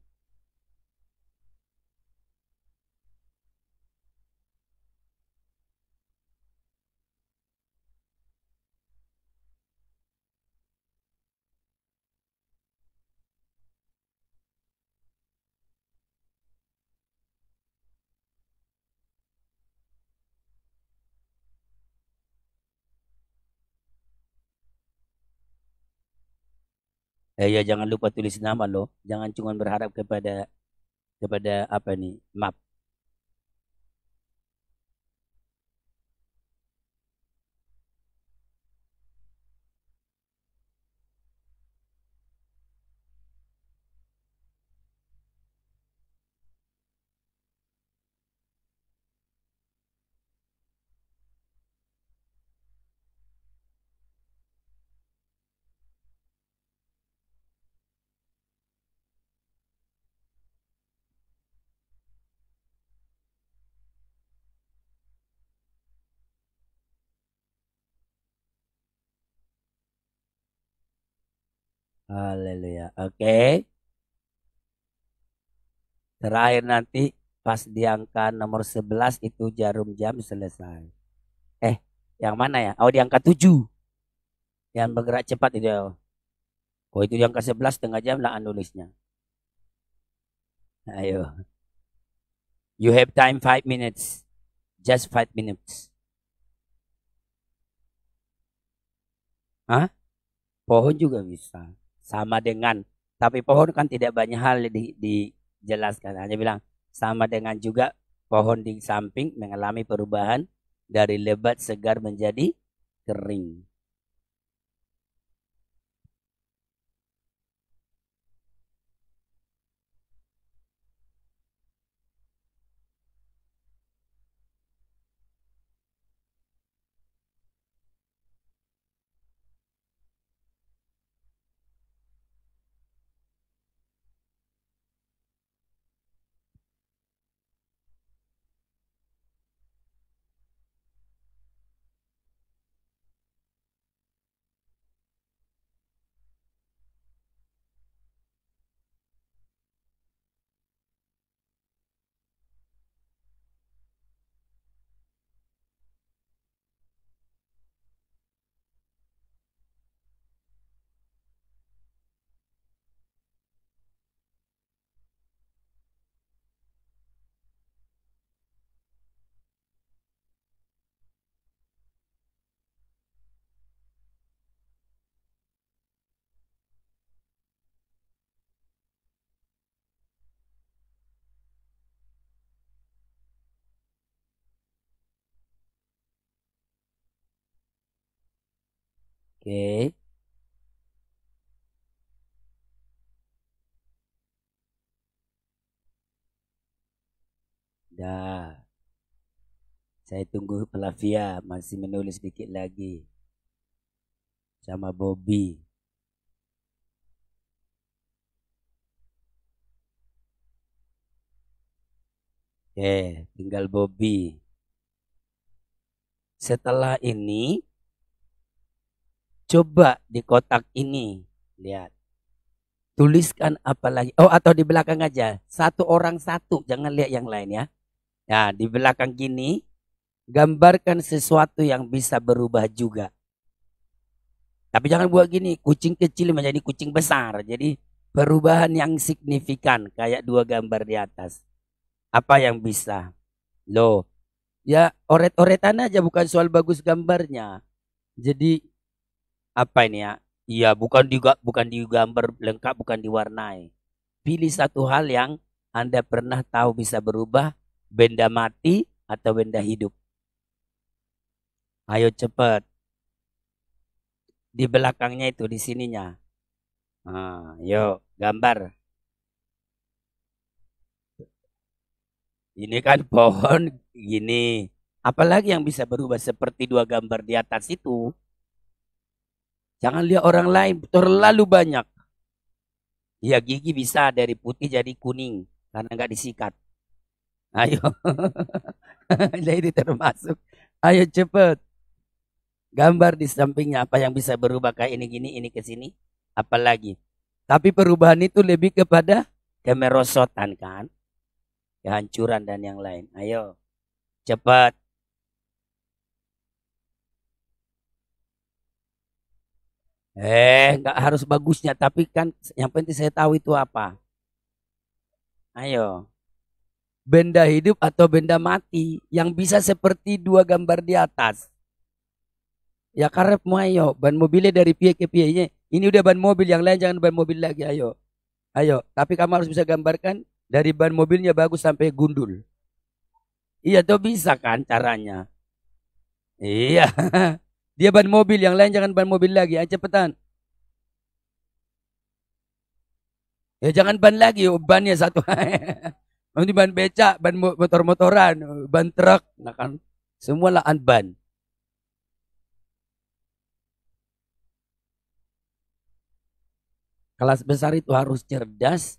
Ya jangan lupa tulis nama loh. Jangan cuma berharap kepada apa nih map. Haleluya. Oke. Terakhir nanti pas di angka nomor 11 itu jarum jam selesai. Yang mana ya? Oh, di angka 7. Yang bergerak cepat itu. Oh, itu di angka 11 setengah jam lah nulisnya. Ayo. You have time 5 minutes. Just 5 minutes. Hah? Pohon juga bisa. Sama dengan. Tapi pohon kan tidak banyak hal dijelaskan. Hanya bilang sama dengan juga pohon di samping mengalami perubahan dari lebat segar menjadi kering. Oke. Dah. Saya tunggu Flavia masih menulis sedikit lagi. Sama Bobby. Oke, tinggal Bobby. Setelah ini, coba di kotak ini. Lihat. Tuliskan apa lagi. Oh, atau di belakang aja. Satu orang satu. Jangan lihat yang lain ya. Nah, di belakang gini. Gambarkan sesuatu yang bisa berubah juga. Tapi jangan buat gini. Kucing kecil menjadi kucing besar. Jadi perubahan yang signifikan. Kayak 2 gambar di atas. Apa yang bisa? Loh. Ya oret-oretan aja. Bukan soal bagus gambarnya. Jadi apa ini ya? Iya, bukan digambar lengkap, bukan diwarnai. Pilih satu hal yang Anda pernah tahu bisa berubah, benda mati atau benda hidup. Ayo cepat. Di belakangnya itu, di sininya. Nah, yuk, gambar. Ini kan pohon gini. Apalagi yang bisa berubah seperti 2 gambar di atas itu. Jangan lihat orang lain terlalu banyak. Ya gigi bisa dari putih jadi kuning karena nggak disikat. Ayo. Jadi termasuk. Ayo cepet. Gambar di sampingnya apa yang bisa berubah kayak ini gini, ini ke sini, apalagi. Tapi perubahan itu lebih kepada kemerosotan kan, kehancuran dan yang lain. Ayo, cepat. Nggak harus bagusnya, tapi kan yang penting saya tahu itu apa. Ayo. Benda hidup atau benda mati yang bisa seperti dua gambar di atas. Ya karep mau ayo, ban mobilnya dari pihak ke pihaknya. Ini udah ban mobil, yang lain jangan ban mobil lagi, ayo. Ayo, tapi kamu harus bisa gambarkan dari ban mobilnya bagus sampai gundul. Iya tuh bisa kan caranya. Iya. Dia ban mobil, yang lain jangan ban mobil lagi, ayo cepetan. Ya jangan ban lagi, bannya satu. Nanti ban becak, ban motor-motoran, ban truk, nah kan semua lah ban. Kelas besar itu harus cerdas,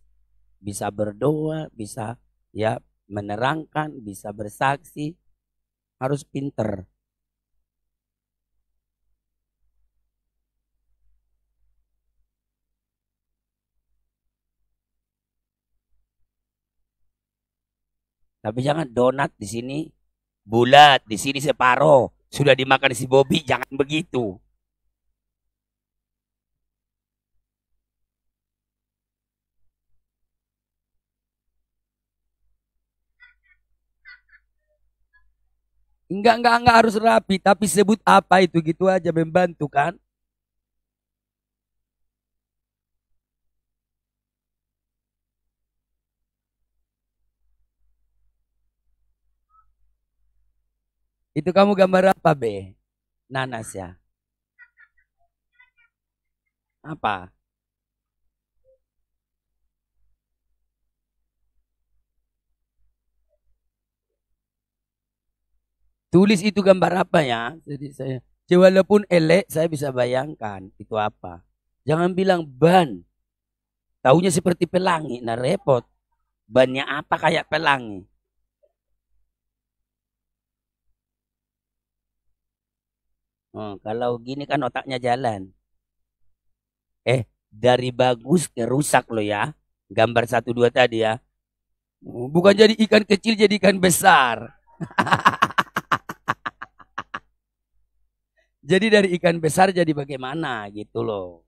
bisa berdoa, bisa ya menerangkan, bisa bersaksi, harus pinter. Tapi jangan donat di sini bulat, di sini separuh. Sudah dimakan si Bobby, jangan begitu. Enggak harus rapi, tapi sebut apa itu gitu aja membantu kan? Itu kamu gambar apa, Be? Nanas ya. Apa? Tulis itu gambar apa ya? Jadi saya, walaupun elek, saya bisa bayangkan itu apa. Jangan bilang ban. Taunya seperti pelangi, nah repot. Bannya apa kayak pelangi? Oh, kalau gini kan otaknya jalan. Dari bagus ke rusak loh ya. Gambar 1 2 tadi ya. Bukan jadi ikan kecil jadi ikan besar. Jadi dari ikan besar jadi bagaimana gitu loh.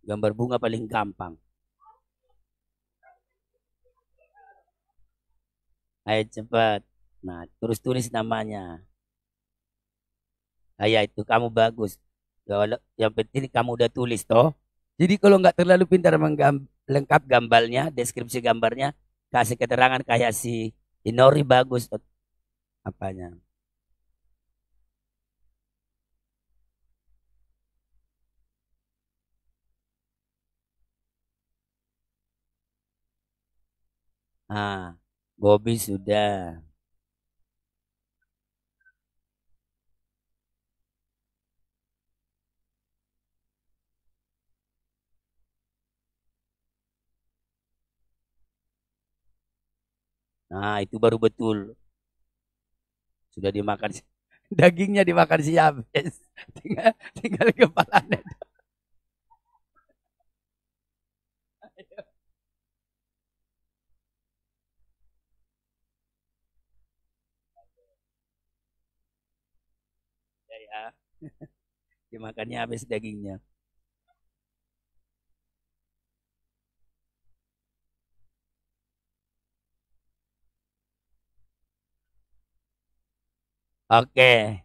Gambar bunga paling gampang. Ayo cepat. Nah, terus tulis namanya. Ayah itu kamu bagus. Yang penting kamu udah tulis toh. Jadi kalau nggak terlalu pintar lengkap gambarnya, deskripsi gambarnya, kasih keterangan kayak si Inori bagus apanya. Ah, Bobby sudah. Nah, itu baru betul. Sudah dimakan. Dagingnya dimakan si Yabes. Tinggal kepalanya. Ya, dimakannya habis dagingnya. Oke,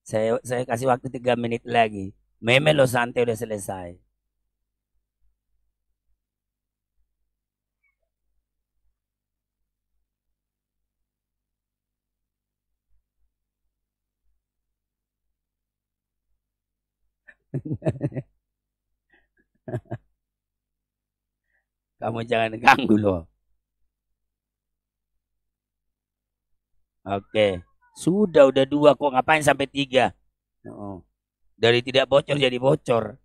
saya kasih waktu 3 menit lagi. Meme lo santai udah selesai. Kamu jangan ganggu loh. Oke, udah 2 kok ngapain sampai 3? Oh. Dari tidak bocor jadi bocor.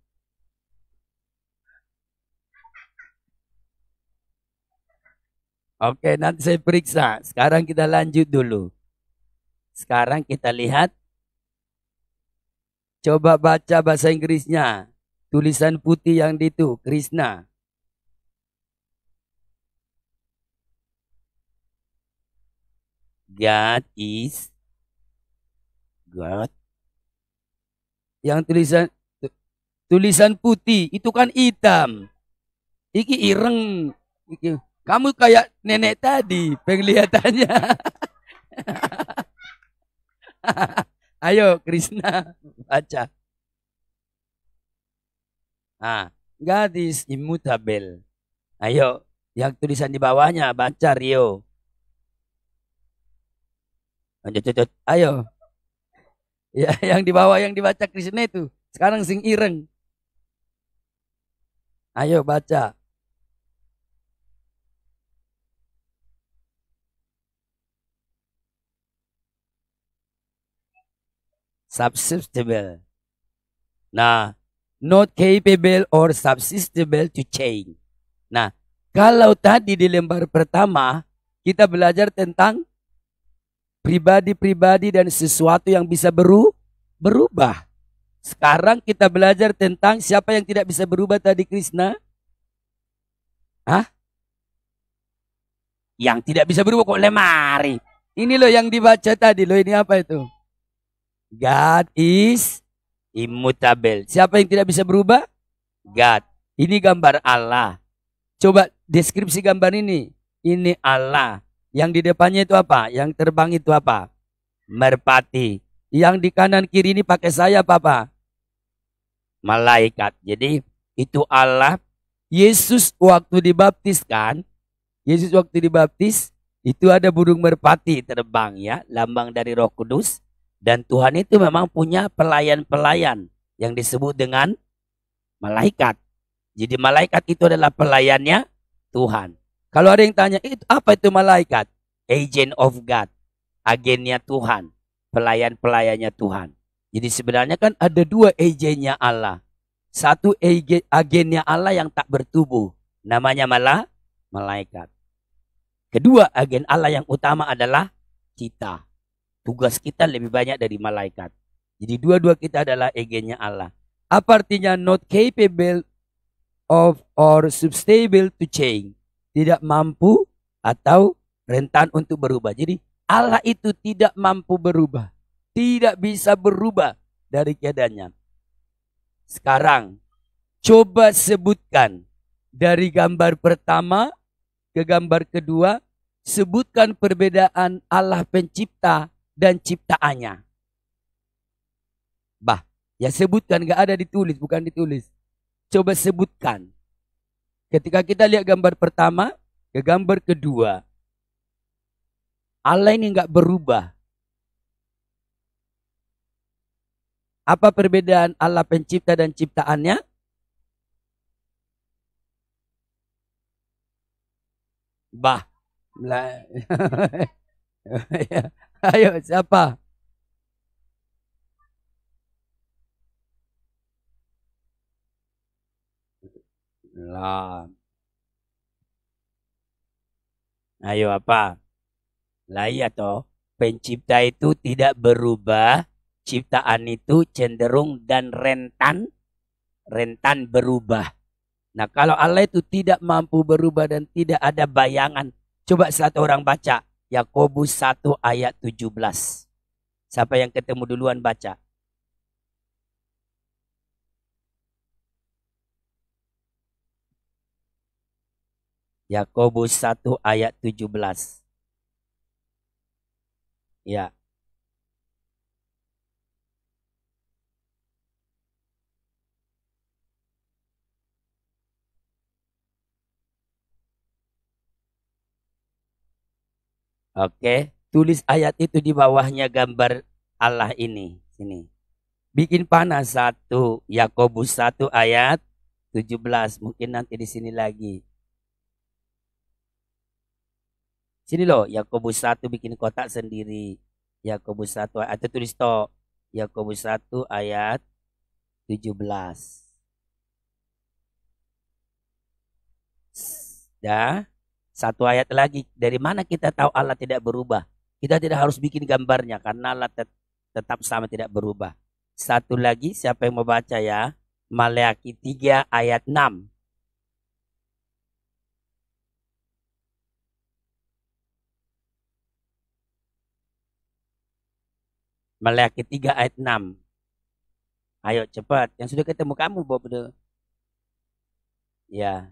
Oke, nanti saya periksa. Sekarang kita lanjut dulu. Sekarang kita lihat. Coba baca bahasa Inggrisnya. Tulisan putih yang itu, Krishna. God is God. Yang tulisan putih itu kan hitam. Iki ireng. Kamu kayak nenek tadi penglihatannya. Ayo Krishna baca. God is immutable. Ayo, yang tulisan di bawahnya baca Rio. Ayo. Ya, yang di bawah yang dibaca Krishna itu. Sekarang sing ireng. Ayo baca. Subsistible. Nah, not capable or subsistible to change. Nah, kalau tadi di lembar pertama kita belajar tentang pribadi-pribadi dan sesuatu yang bisa berubah. Sekarang kita belajar tentang siapa yang tidak bisa berubah tadi Krishna? Yang tidak bisa berubah kok lemari. Ini loh yang dibaca tadi loh, ini apa itu? God is immutable. Siapa yang tidak bisa berubah? God. Ini gambar Allah. Coba deskripsi gambar ini. Ini Allah. Yang di depannya itu apa? Yang terbang itu apa? Merpati. Yang di kanan kiri ini pakai sayap apa? Malaikat. Jadi itu Allah. Yesus waktu dibaptiskan. Yesus waktu dibaptis. Itu ada burung merpati terbang ya. Lambang dari Roh Kudus. Dan Tuhan itu memang punya pelayan-pelayan yang disebut dengan malaikat. Jadi malaikat itu adalah pelayannya Tuhan. Kalau ada yang tanya, apa itu malaikat? Agent of God. Agennya Tuhan. Pelayan-pelayannya Tuhan. Jadi sebenarnya kan ada dua agennya Allah. Satu agennya Allah yang tak bertubuh. Namanya malaikat. Kedua agen Allah yang utama adalah kita. Tugas kita lebih banyak dari malaikat. Jadi dua-dua kita adalah agennya Allah. Apa artinya not capable of or substable to change? Tidak mampu atau rentan untuk berubah. Jadi Allah itu tidak mampu berubah. Tidak bisa berubah dari keadaannya. Sekarang coba sebutkan dari gambar pertama ke gambar kedua. Sebutkan perbedaan Allah pencipta dan ciptaannya. Ya sebutkan, gak ada ditulis, bukan ditulis. Coba sebutkan. Ketika kita lihat gambar pertama ke gambar kedua, Allah ini gak berubah. Apa perbedaan Allah pencipta dan ciptaannya? Ayo siapa? Lah. Ayo apa? Lah iya toh. Pencipta itu tidak berubah. Ciptaan itu cenderung dan rentan berubah. Nah kalau Allah itu tidak mampu berubah dan tidak ada bayangan. Coba satu orang baca. Yakobus 1 ayat 17. Siapa yang ketemu duluan baca? Yakobus 1 ayat 17. Ya. Oke, tulis ayat itu di bawahnya gambar Allah ini. Sini. Bikin panas 1 Yakobus 1 ayat 17. Mungkin nanti di sini lagi. Sini loh, Yakobus 1 bikin kotak sendiri. Yakobus 1 atau tulis toh. Yakobus 1 ayat 17. Dah. Satu ayat lagi. Dari mana kita tahu Allah tidak berubah? Kita tidak harus bikin gambarnya karena Allah tetap sama tidak berubah. Satu lagi, siapa yang mau baca ya? Maleakhi 3 ayat 6. Maleakhi 3 ayat 6. Ayo cepat. Yang sudah ketemu kamu, Bob. Ya.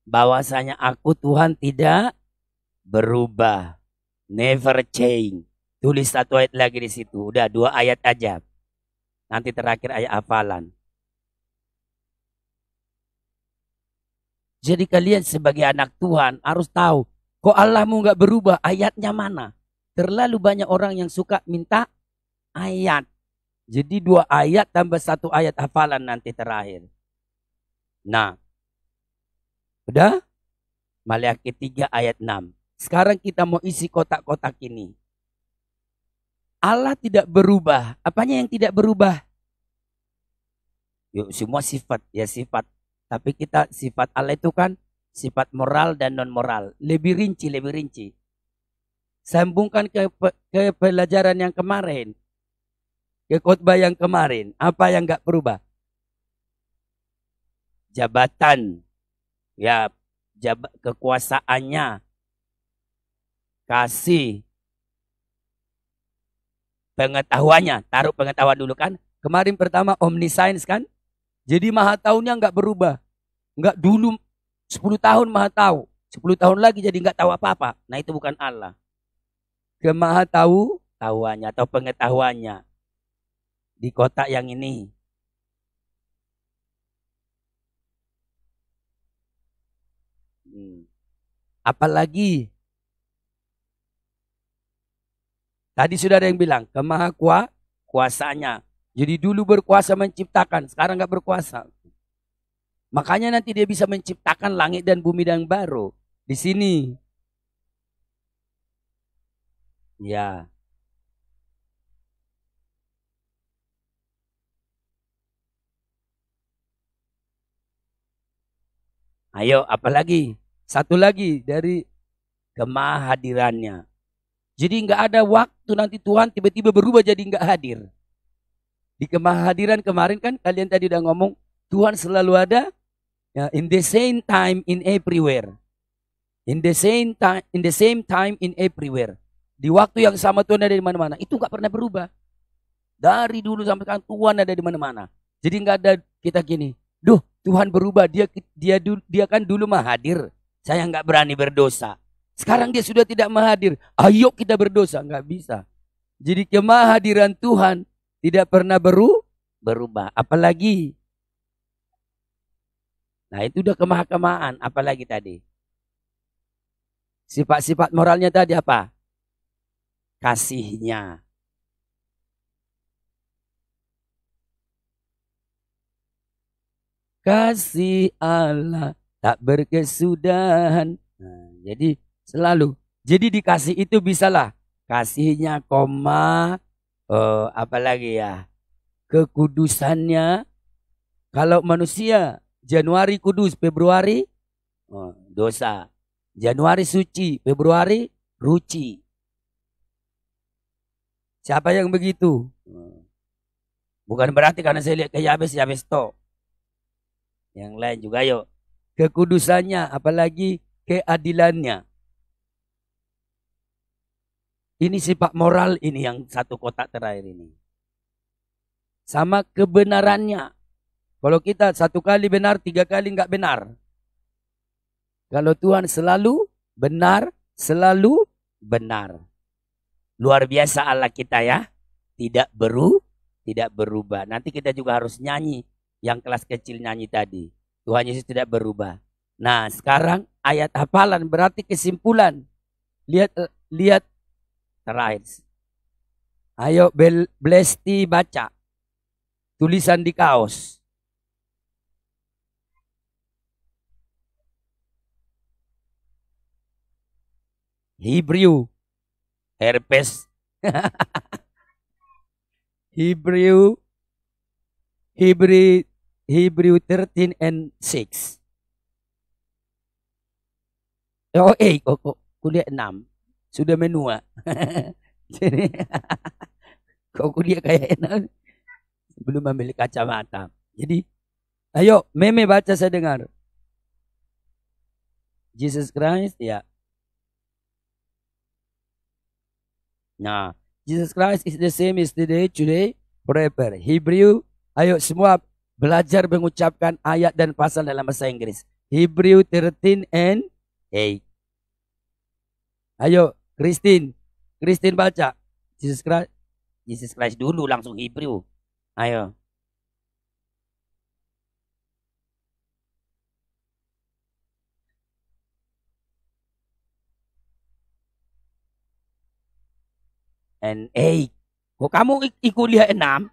Bahwasanya aku Tuhan tidak berubah. Never change. Tulis satu ayat lagi di situ. Udah 2 ayat aja. Nanti terakhir ayat hafalan. Jadi kalian sebagai anak Tuhan harus tahu. Kok Allahmu nggak berubah? Ayatnya mana? Terlalu banyak orang yang suka minta ayat. Jadi 2 ayat tambah 1 ayat hafalan nanti terakhir. Nah. Udah? Maleakhi 3 ayat 6. Sekarang kita mau isi kotak-kotak ini. Allah tidak berubah. Apanya yang tidak berubah? Yuk, semua sifat. Ya sifat. Tapi kita sifat Allah itu kan sifat moral dan non moral. Lebih rinci. Sambungkan ke pelajaran yang kemarin. Ke khotbah yang kemarin. Apa yang enggak berubah? Jabatan. Ya, kekuasaannya. Kasih. Pengetahuannya. Taruh pengetahuan dulu kan. Kemarin pertama omniscience kan. Jadi maha taunya enggak berubah. Enggak dulu 10 tahun maha tahu. 10 tahun lagi jadi enggak tahu apa-apa. Nah itu bukan Allah. Kemaha tahuannya atau pengetahuannya. Di kotak yang ini. Apalagi. Tadi sudah ada yang bilang. Kemaha kuasanya. Jadi dulu berkuasa menciptakan, sekarang nggak berkuasa. Makanya nanti dia bisa menciptakan langit dan bumi yang baru. Di sini. Ya. Ayo, apalagi? Satu lagi dari kemahadirannya. Jadi nggak ada waktu nanti Tuhan tiba-tiba berubah jadi nggak hadir. Di kemahadiran kemarin kan kalian tadi udah ngomong Tuhan selalu ada ya, in the same time in everywhere. In the same time in everywhere. Di waktu yang sama Tuhan ada di mana-mana. Itu nggak pernah berubah. Dari dulu sampai sekarang Tuhan ada di mana-mana. Jadi nggak ada kita gini. Duh, Tuhan berubah. Dia kan dulu mah hadir. Saya nggak berani berdosa. Sekarang dia sudah tidak menghadir. Ayo kita berdosa. Nggak bisa. Jadi kemahadiran Tuhan tidak pernah berubah. Apalagi. Nah itu udah kemah-kemahan. Apalagi tadi. Sifat-sifat moralnya tadi apa? Kasihnya. Kasih Allah tak berkesudahan. Nah, jadi selalu. Jadi dikasih itu bisalah. Kasihnya koma. Apalagi ya, kekudusannya. Kalau manusia Januari kudus, Februari dosa. Januari suci, Februari ruci. Siapa yang begitu? Bukan berarti karena saya lihat ke Yabes to. Yang lain juga yuk. Kekudusannya, apalagi keadilannya. Ini sifat moral ini yang satu kotak terakhir ini. Sama kebenarannya. Kalau kita 1 kali benar, 3 kali enggak benar. Kalau Tuhan selalu benar, selalu benar. Luar biasa Allah kita ya. Tidak berubah. Nanti kita juga harus nyanyi. Yang kelas kecil nyanyi tadi. Tuhan Yesus tidak berubah. Nah sekarang ayat hafalan berarti kesimpulan. Lihat. Terakhir. Ayo Blesti baca. Tulisan di kaos. Hebrew. Herpes. Hebrew Hebrew 13 and 6. Oh, kok kuliah 6. Sudah menua. Jadi, kok kuliah kayak 6. Belum ambil kacamata. Jadi, ayo, Meme baca saya dengar. Jesus Christ, ya. Nah, Jesus Christ is the same yesterday, today, forever. Hebrew, ayo semua belajar mengucapkan ayat dan pasal dalam bahasa Inggris. Hebrew 13 and 8. Ayo, Christine baca. Jesus Christ dulu langsung Hebrew. Ayo. And 8. Kok kamu kuliah 6?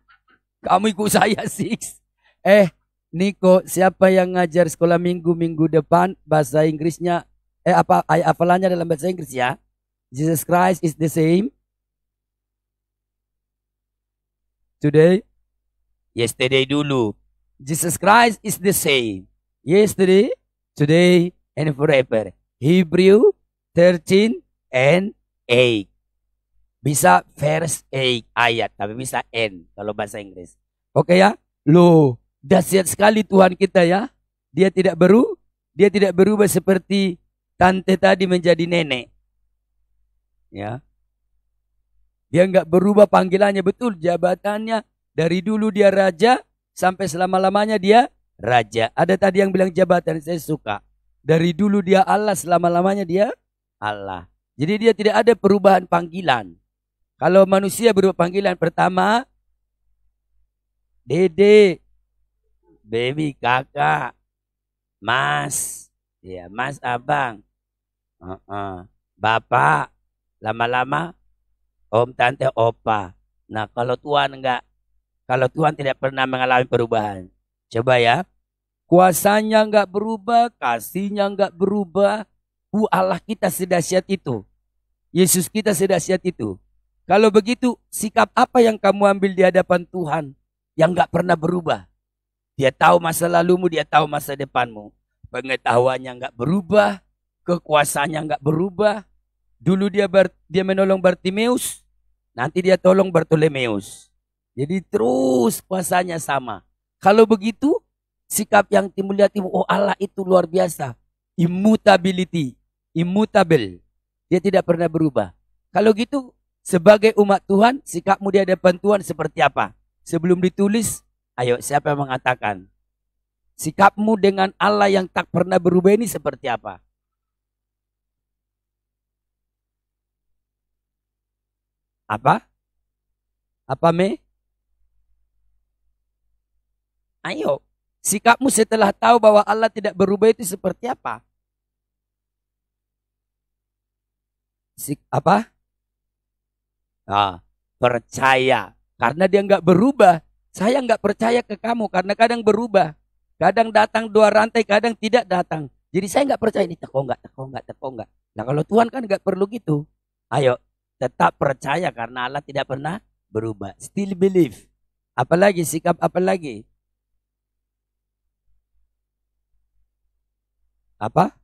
Kamu ikut saya 6. Niko, siapa yang ngajar sekolah minggu depan bahasa Inggrisnya? Apa ayat hafalannya dalam bahasa Inggris ya? Jesus Christ is the same today, yesterday dulu. Jesus Christ is the same yesterday, today, and forever. Hebrew 13 and 8. Bisa verse 8 ayat, tapi bisa N kalau bahasa Inggris. Oke ya? Loh, dahsyat sekali Tuhan kita ya. Dia tidak berubah seperti tante tadi menjadi nenek. Ya. Dia enggak berubah panggilannya, betul jabatannya. Dari dulu dia raja sampai selama-lamanya dia raja. Ada tadi yang bilang jabatan, saya suka. Dari dulu dia Allah, selama-lamanya dia Allah. Jadi dia tidak ada perubahan panggilan. Kalau manusia berubah panggilan, pertama Dede, baby, kakak, mas, ya mas, abang, bapak, lama-lama om, tante, opa. Nah kalau Tuhan enggak, kalau Tuhan tidak pernah mengalami perubahan, coba ya, kuasanya enggak berubah, kasihnya enggak berubah. Allah kita sedahsyat itu, Yesus kita sedahsyat itu. Kalau begitu, sikap apa yang kamu ambil di hadapan Tuhan yang gak pernah berubah? Dia tahu masa lalumu, dia tahu masa depanmu. Pengetahuannya gak berubah, kekuasaannya gak berubah. Dulu dia menolong Bartimeus, nanti dia tolong Bartolomeus. Jadi terus kuasanya sama. Kalau begitu, sikap yang timbul di hatimu, oh Allah itu luar biasa. Immutability, immutable. Dia tidak pernah berubah. Kalau gitu, sebagai umat Tuhan, sikapmu di hadapan Tuhan seperti apa? Sebelum ditulis, ayo siapa yang mengatakan? Sikapmu dengan Allah yang tak pernah berubah ini seperti apa? Apa? Apa Me? Ayo, sikapmu setelah tahu bahwa Allah tidak berubah itu seperti apa? Apa? Percaya. Karena dia nggak berubah. Saya nggak percaya ke kamu karena kadang berubah. Kadang datang 2 rantai, kadang tidak datang. Jadi saya nggak percaya ini teko nggak. Nah kalau Tuhan kan nggak perlu gitu. Ayo tetap percaya karena Allah tidak pernah berubah. Still believe. Apalagi sikap apalagi? Apa?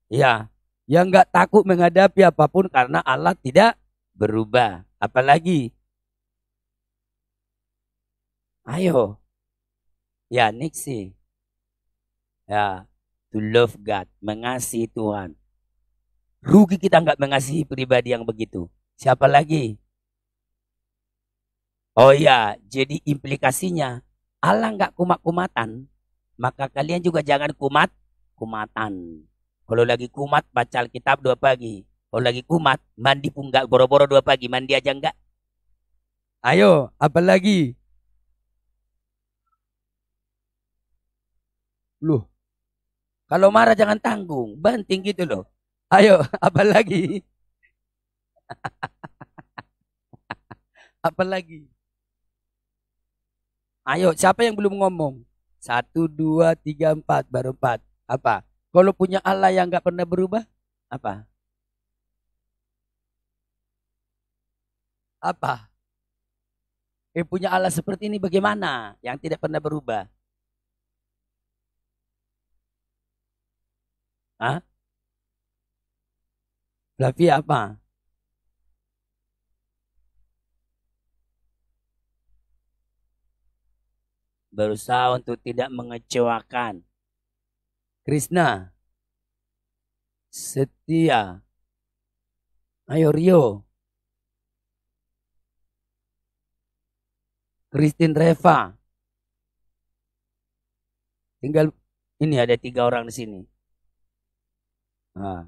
Ya, yang nggak takut menghadapi apapun karena Allah tidak berubah. Apalagi? Ayo. Ya, Nixie. Ya, to love God, mengasihi Tuhan. Rugi kita nggak mengasihi pribadi yang begitu. Siapa lagi? Oh ya, jadi implikasinya Allah nggak kumat-kumatan, maka kalian juga jangan kumatan. Kalau lagi kumat baca Alkitab 2 pagi. Kalau lagi kumat, mandi pun enggak, boro-boro 2 pagi, mandi aja enggak. Ayo, apa lagi? Loh, kalau marah jangan tanggung, banting gitu loh. Ayo, apa lagi? Apa lagi? Ayo, siapa yang belum ngomong? 1, 2, 3, 4, baru 4. Apa? Kalau punya Allah yang enggak pernah berubah, apa? Apa? Punya Allah seperti ini bagaimana? Yang tidak pernah berubah. Hah? Flavia apa? Berusaha untuk tidak mengecewakan. Krishna. Setia. Ayo Rio. Christine Reva. Tinggal ini ada 3 orang di sini. Nah,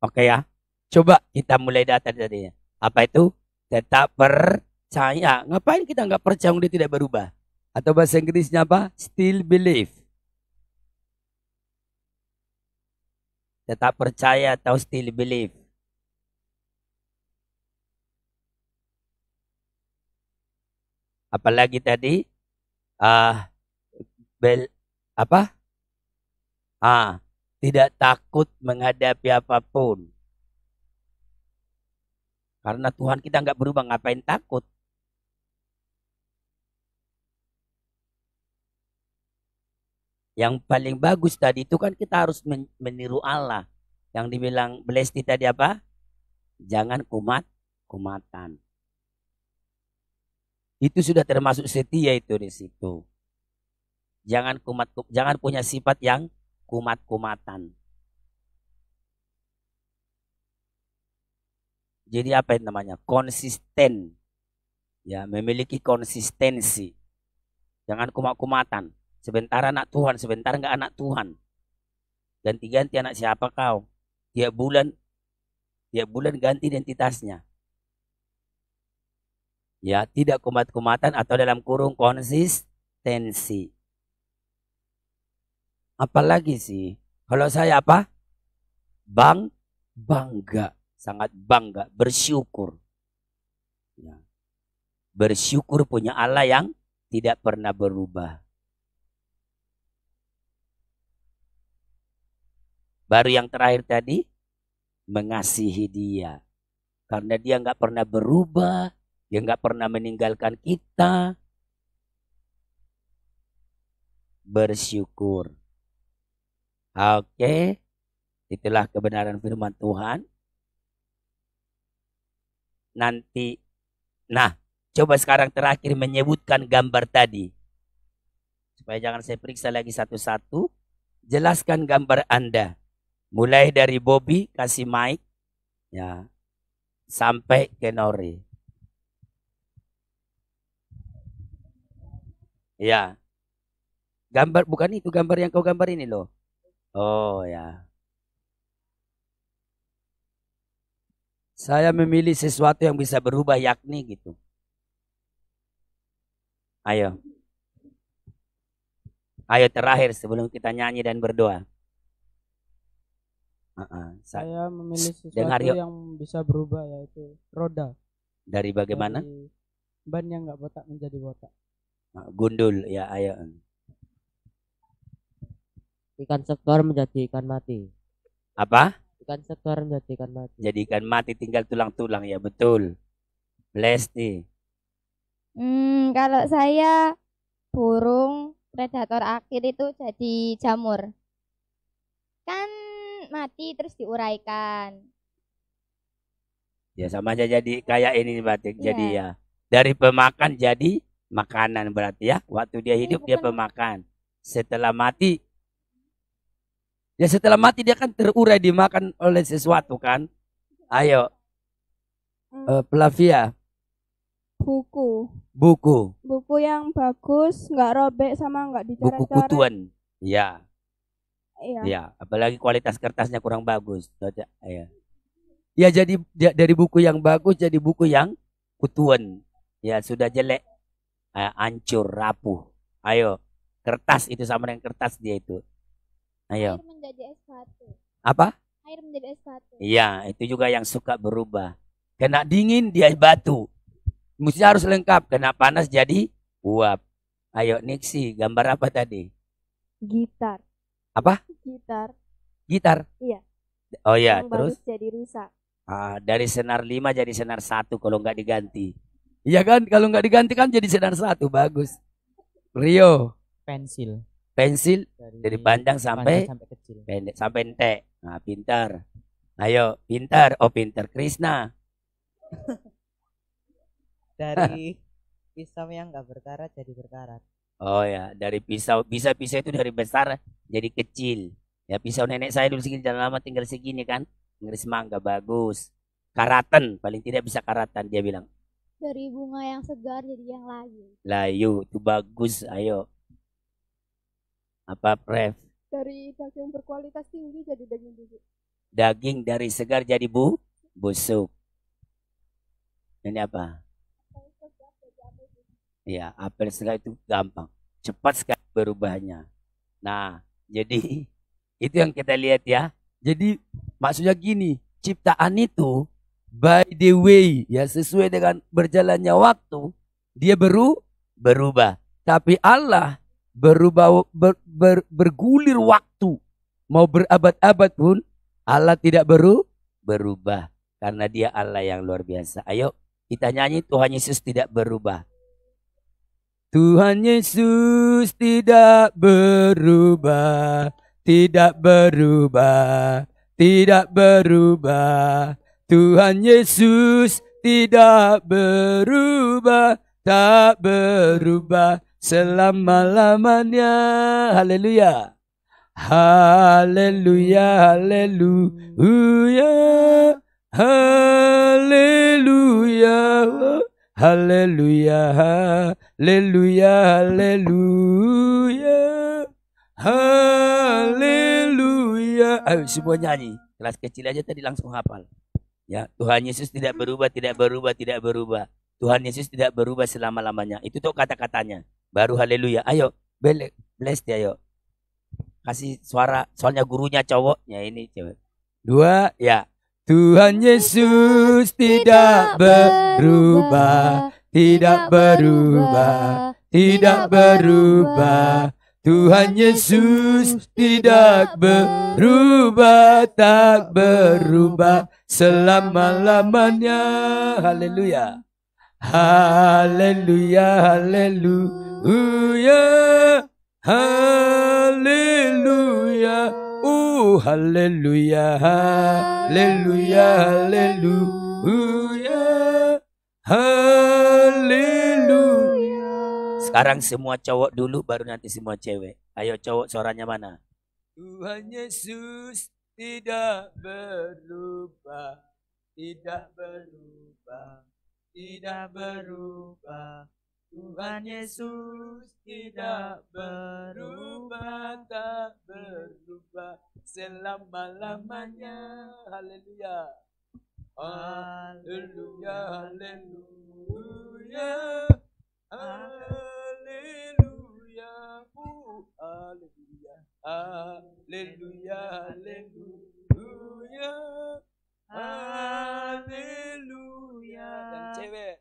oke ya. Coba kita mulai data tadi. Apa itu? Tetap percaya. Ngapain kita nggak percaya dia tidak berubah? Atau bahasa Inggrisnya apa? Still believe. Tetap percaya atau still believe. Apalagi tadi? Apa? Tidak takut menghadapi apapun. Karena Tuhan kita nggak berubah, ngapain takut? Yang paling bagus tadi itu kan kita harus meniru Allah. Yang dibilang Blesti tadi apa? Jangan kumatan. Itu sudah termasuk setia itu di situ. Jangan punya sifat yang kumat-kumatan. Jadi apa yang namanya? Konsisten. Ya, memiliki konsistensi. Jangan kumat-kumatan. Sebentar anak Tuhan, sebentar enggak anak Tuhan. Ganti-ganti anak siapa kau? Tiap bulan ganti identitasnya. Ya, tidak kumat-kumatan atau dalam kurung konsistensi. Apalagi sih? Kalau saya apa? Bangga. Sangat bangga. Bersyukur. Ya. Bersyukur punya Allah yang tidak pernah berubah. Baru yang terakhir tadi, mengasihi dia. Karena dia nggak pernah berubah. Dia nggak pernah meninggalkan kita. Bersyukur. Oke. Itulah kebenaran firman Tuhan. Nanti. Nah, coba sekarang terakhir menyebutkan gambar tadi. Supaya jangan saya periksa lagi satu-satu. Jelaskan gambar Anda. Mulai dari Bobby, kasih mic. Ya. Sampai ke Nori. Ya. Gambar, bukan itu gambar yang kau gambar ini loh. Oh ya. Saya memilih sesuatu yang bisa berubah yakni gitu. Ayo. Ayo terakhir sebelum kita nyanyi dan berdoa. Saya memilih dengar sesuatu yuk. yang bisa berubah, yaitu roda. Dari bagaimana? Dari ban yang nggak botak menjadi botak. Gundul ya, ayo. Ikan sektor menjadi ikan mati. Apa? Ikan sektor menjadi ikan mati. Jadi ikan mati tinggal tulang-tulang ya, betul. Blesti. Kalau saya burung predator akhir itu jadi jamur. Kan mati terus diuraikan. Ya sama aja jadi kayak ini batik. Iya. Jadi ya dari pemakan jadi makanan berarti ya. Waktu dia hidup dia pemakan. Setelah mati dia kan terurai dimakan oleh sesuatu kan. Ayo. Flavia. Buku yang bagus, nggak robek sama nggak dicoret-coret. Buku kutuan. Ya. Iya. Ya, apalagi kualitas kertasnya kurang bagus. Ya. Ya jadi dari buku yang bagus jadi buku yang kutuan. Ya sudah jelek, hancur, rapuh. Ayo, kertas itu sama dengan kertas dia itu. Ayo. Air menjadi es batu. Apa? Air menjadi es batu. Iya, itu juga yang suka berubah. Kena dingin dia batu. Mesti harus lengkap. Kena panas jadi uap. Ayo Nixi, gambar apa tadi? Gitar. Apa? Gitar. Gitar? Iya. Oh ya, Yang terus? bagus jadi rusak. Dari senar 5 jadi senar 1 kalau nggak diganti. Iya kan? Kalau nggak diganti kan jadi senar 1. Bagus. Rio. Pensil. Pensil dari panjang sampai kecil. pendek sampai entek. Nah, pintar. Ayo, pintar. Oh, pintar. Krisna. Dari pisau yang nggak berkarat jadi berkarat. Oh ya, dari pisau. Bisa pisau itu dari besar jadi kecil. Ya, pisau nenek saya dulu segini jalan lama tinggal segini kan. Ngeris mangga bagus. Karatan, paling tidak bisa karatan dia bilang. Dari bunga yang segar jadi yang layu. Layu, itu bagus. Ayo. Apa, Prev? Dari daging berkualitas tinggi jadi daging busuk. Daging dari segar jadi busuk. Ini apa? Ya, apel segar itu gampang. Cepat sekali berubahnya. Nah, jadi itu yang kita lihat ya. Jadi maksudnya gini, ciptaan itu by the way ya sesuai dengan berjalannya waktu dia berubah. Tapi Allah bergulir waktu. Mau berabad-abad pun Allah tidak berubah. Karena dia Allah yang luar biasa. Ayo kita nyanyi Tuhan Yesus tidak berubah. Tuhan Yesus tidak berubah. Tidak berubah. Tidak berubah. Tuhan Yesus tidak berubah. Tak berubah selama-lamanya. Haleluya. Haleluya, haleluya, haleluya, haleluya, haleluya, haleluya, haleluya. Ayo semua nyanyi. Kelas kecil aja tadi langsung hafal. Ya, Tuhan Yesus tidak berubah, tidak berubah, tidak berubah. Tuhan Yesus tidak berubah selama-lamanya. Itu tuh kata-katanya. Baru haleluya. Ayo, bless dia ayo. Kasih suara, soalnya gurunya cowoknya ini cewek. 2, ya. Tuhan Yesus tidak berubah, tidak berubah, tidak berubah. Tuhan Yesus tidak berubah, tak berubah selama-lamanya. Haleluya. Haleluya, haleluya. Haleluya, haleluya, haleluya, haleluya, haleluya. Sekarang semua cowok dulu, baru nanti semua cewek. Ayo cowok, suaranya mana? Tuhan Yesus tidak berubah, tidak berubah, tidak berubah. Tuhan Yesus tidak berubah, tak berubah selama-lamanya. Haleluya. Haleluya, haleluya, haleluya, haleluya, haleluya, haleluya, haleluya. Dan cewek.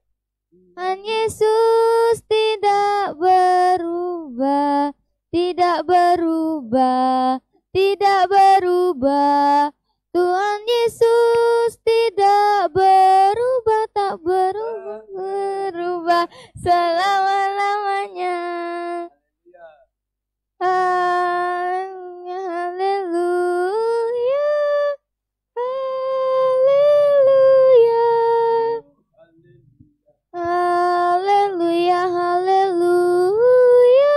Tuhan Yesus tidak berubah, tidak berubah, tidak berubah. Tuhan Yesus tidak berubah, tak berubah, berubah selama-lamanya. Haleluya, haleluya, haleluya, haleluya, haleluya.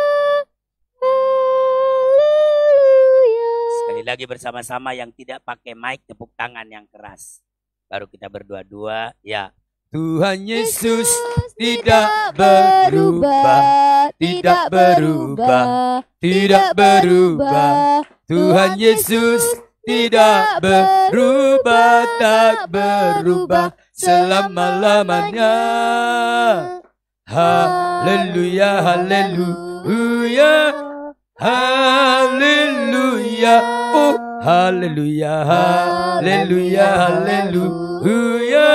Sekali lagi bersama-sama yang tidak pakai mic, tepuk tangan yang keras. Baru kita berdua-dua, ya. Tuhan Yesus tidak berubah, tidak berubah, tidak berubah. Tuhan Yesus tidak berubah, tak berubah selama-lamanya. Haleluya, haleluya, haleluya, haleluya, haleluya, haleluya,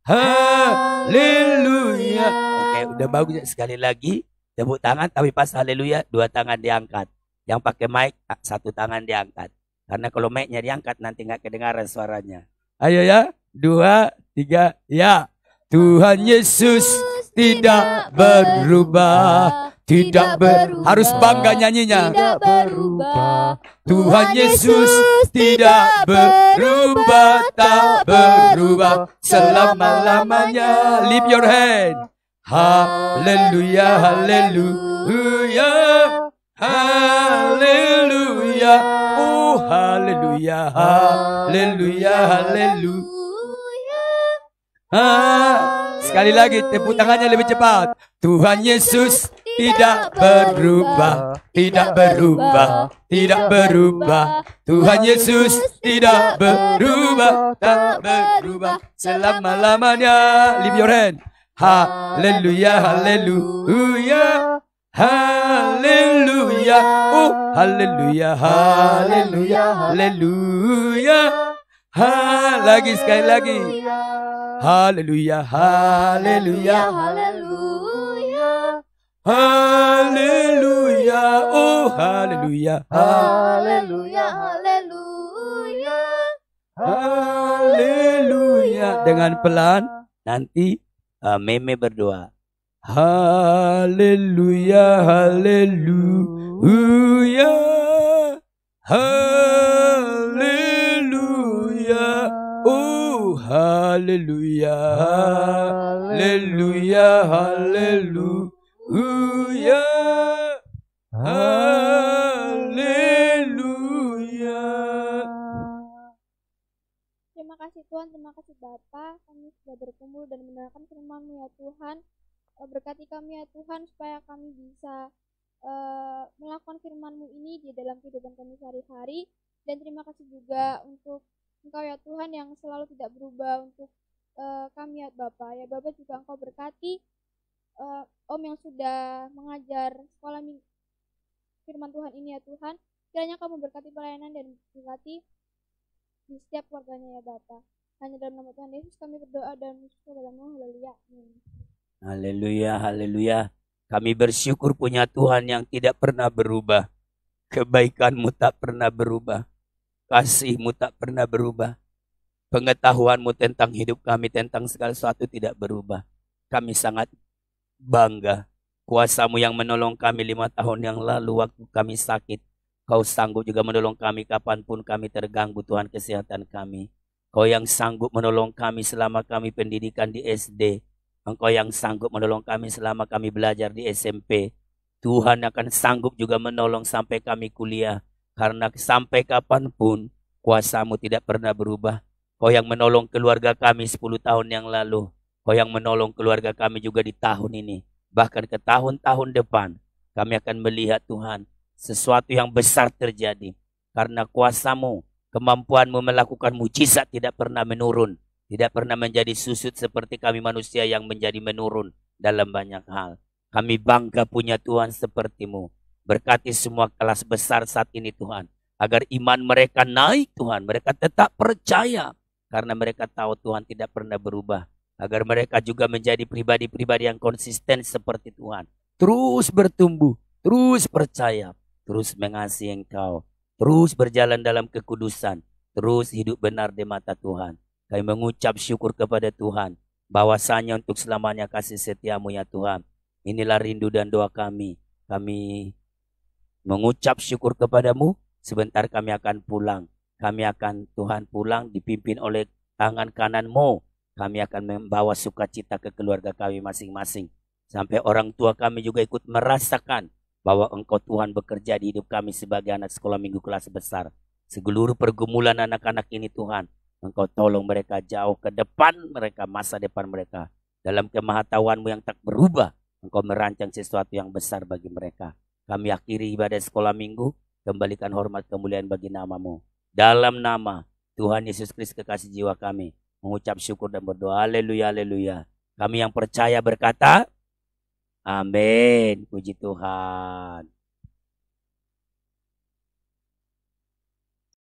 haleluya. Oke, udah bagus sekali lagi. Tepuk tangan tapi pas haleluya 2 tangan diangkat. Yang pakai mic 1 tangan diangkat. Karena kalau mic-nya diangkat nanti nggak kedengaran suaranya. Ayo ya, 2, 3, ya. Tuhan Yesus tidak berubah, harus bangga nyanyinya. Tidak berubah. Tuhan Yesus tidak berubah, tak berubah selama-lamanya. Lift your hand. Haleluya, haleluya, haleluya. Oh, haleluya, haleluya, haleluya. Sekali lagi, tepuk tangannya lebih cepat. Tuhan Yesus tidak berubah, tidak berubah, tidak berubah. Tuhan Yesus tidak berubah, tak berubah selama-lamanya. Lift your hand. Haleluya, haleluya, haleluya. Oh, haleluya, haleluya, haleluya. Lagi sekali lagi. Haleluya, haleluya, Haleluya. haleluya. Oh, haleluya, Haleluya. Haleluya. haleluya. Dengan pelan nanti Meme berdoa. Haleluya, haleluya, haleluya. Oh, haleluya, haleluya, haleluya, haleluya. Terima kasih Tuhan, terima kasih Bapa, kami sudah berkumpul dan mendengarkan firman-Mu ya Tuhan. Berkati kami ya Tuhan supaya kami bisa melakukan firman-Mu ini di dalam kehidupan kami sehari-hari. Dan terima kasih juga untuk Engkau ya Tuhan yang selalu tidak berubah untuk kami ya Bapa. Ya Bapa juga Engkau berkati Om yang sudah mengajar sekolah firman Tuhan ini ya Tuhan. Kiranya Kamu berkati pelayanan dan berkati di setiap keluarganya ya Bapa. Hanya dalam nama Tuhan Yesus kami berdoa dan bersyukur dalam nama haleluya. Amin. Haleluya, haleluya. Kami bersyukur punya Tuhan yang tidak pernah berubah. Kebaikan-Mu tak pernah berubah. Kasih-Mu tak pernah berubah. Pengetahuan-Mu tentang hidup kami, tentang segala sesuatu tidak berubah. Kami sangat bangga. Kuasa-Mu yang menolong kami 5 tahun yang lalu waktu kami sakit. Kau sanggup juga menolong kami kapanpun kami terganggu Tuhan kesehatan kami. Kau yang sanggup menolong kami selama kami pendidikan di SD. Engkau yang sanggup menolong kami selama kami belajar di SMP. Tuhan akan sanggup juga menolong sampai kami kuliah. Karena sampai kapanpun kuasa-Mu tidak pernah berubah. Kau yang menolong keluarga kami 10 tahun yang lalu. Kau yang menolong keluarga kami juga di tahun ini. Bahkan ke tahun-tahun depan kami akan melihat Tuhan sesuatu yang besar terjadi. Karena kuasa-Mu, kemampuan-Mu melakukan mujizat tidak pernah menurun. Tidak pernah menjadi susut seperti kami manusia yang menjadi menurun dalam banyak hal. Kami bangga punya Tuhan seperti-Mu. Berkati semua kelas besar saat ini Tuhan. Agar iman mereka naik Tuhan. Mereka tetap percaya. Karena mereka tahu Tuhan tidak pernah berubah. Agar mereka juga menjadi pribadi-pribadi yang konsisten seperti Tuhan. Terus bertumbuh. Terus percaya. Terus mengasihi Engkau. Terus berjalan dalam kekudusan. Terus hidup benar di mata Tuhan. Kami mengucap syukur kepada Tuhan. Bahwasanya untuk selamanya kasih setia-Mu ya Tuhan. Inilah rindu dan doa kami. Kami mengucap syukur kepadamu. Sebentar kami akan pulang. Kami akan Tuhan pulang dipimpin oleh tangan kanan-Mu. Kami akan membawa sukacita ke keluarga kami masing-masing. Sampai orang tua kami juga ikut merasakan bahwa Engkau Tuhan bekerja di hidup kami sebagai anak sekolah minggu kelas besar. Segeluruh pergumulan anak-anak ini Tuhan, Engkau tolong mereka jauh ke depan mereka, masa depan mereka. Dalam kemahatauan-Mu yang tak berubah, Engkau merancang sesuatu yang besar bagi mereka. Kami akhiri ibadah sekolah minggu, kembalikan hormat kemuliaan bagi nama-Mu. Dalam nama Tuhan Yesus Kristus kekasih jiwa kami, mengucap syukur dan berdoa. Haleluya, haleluya. Kami yang percaya berkata, amin. Puji Tuhan.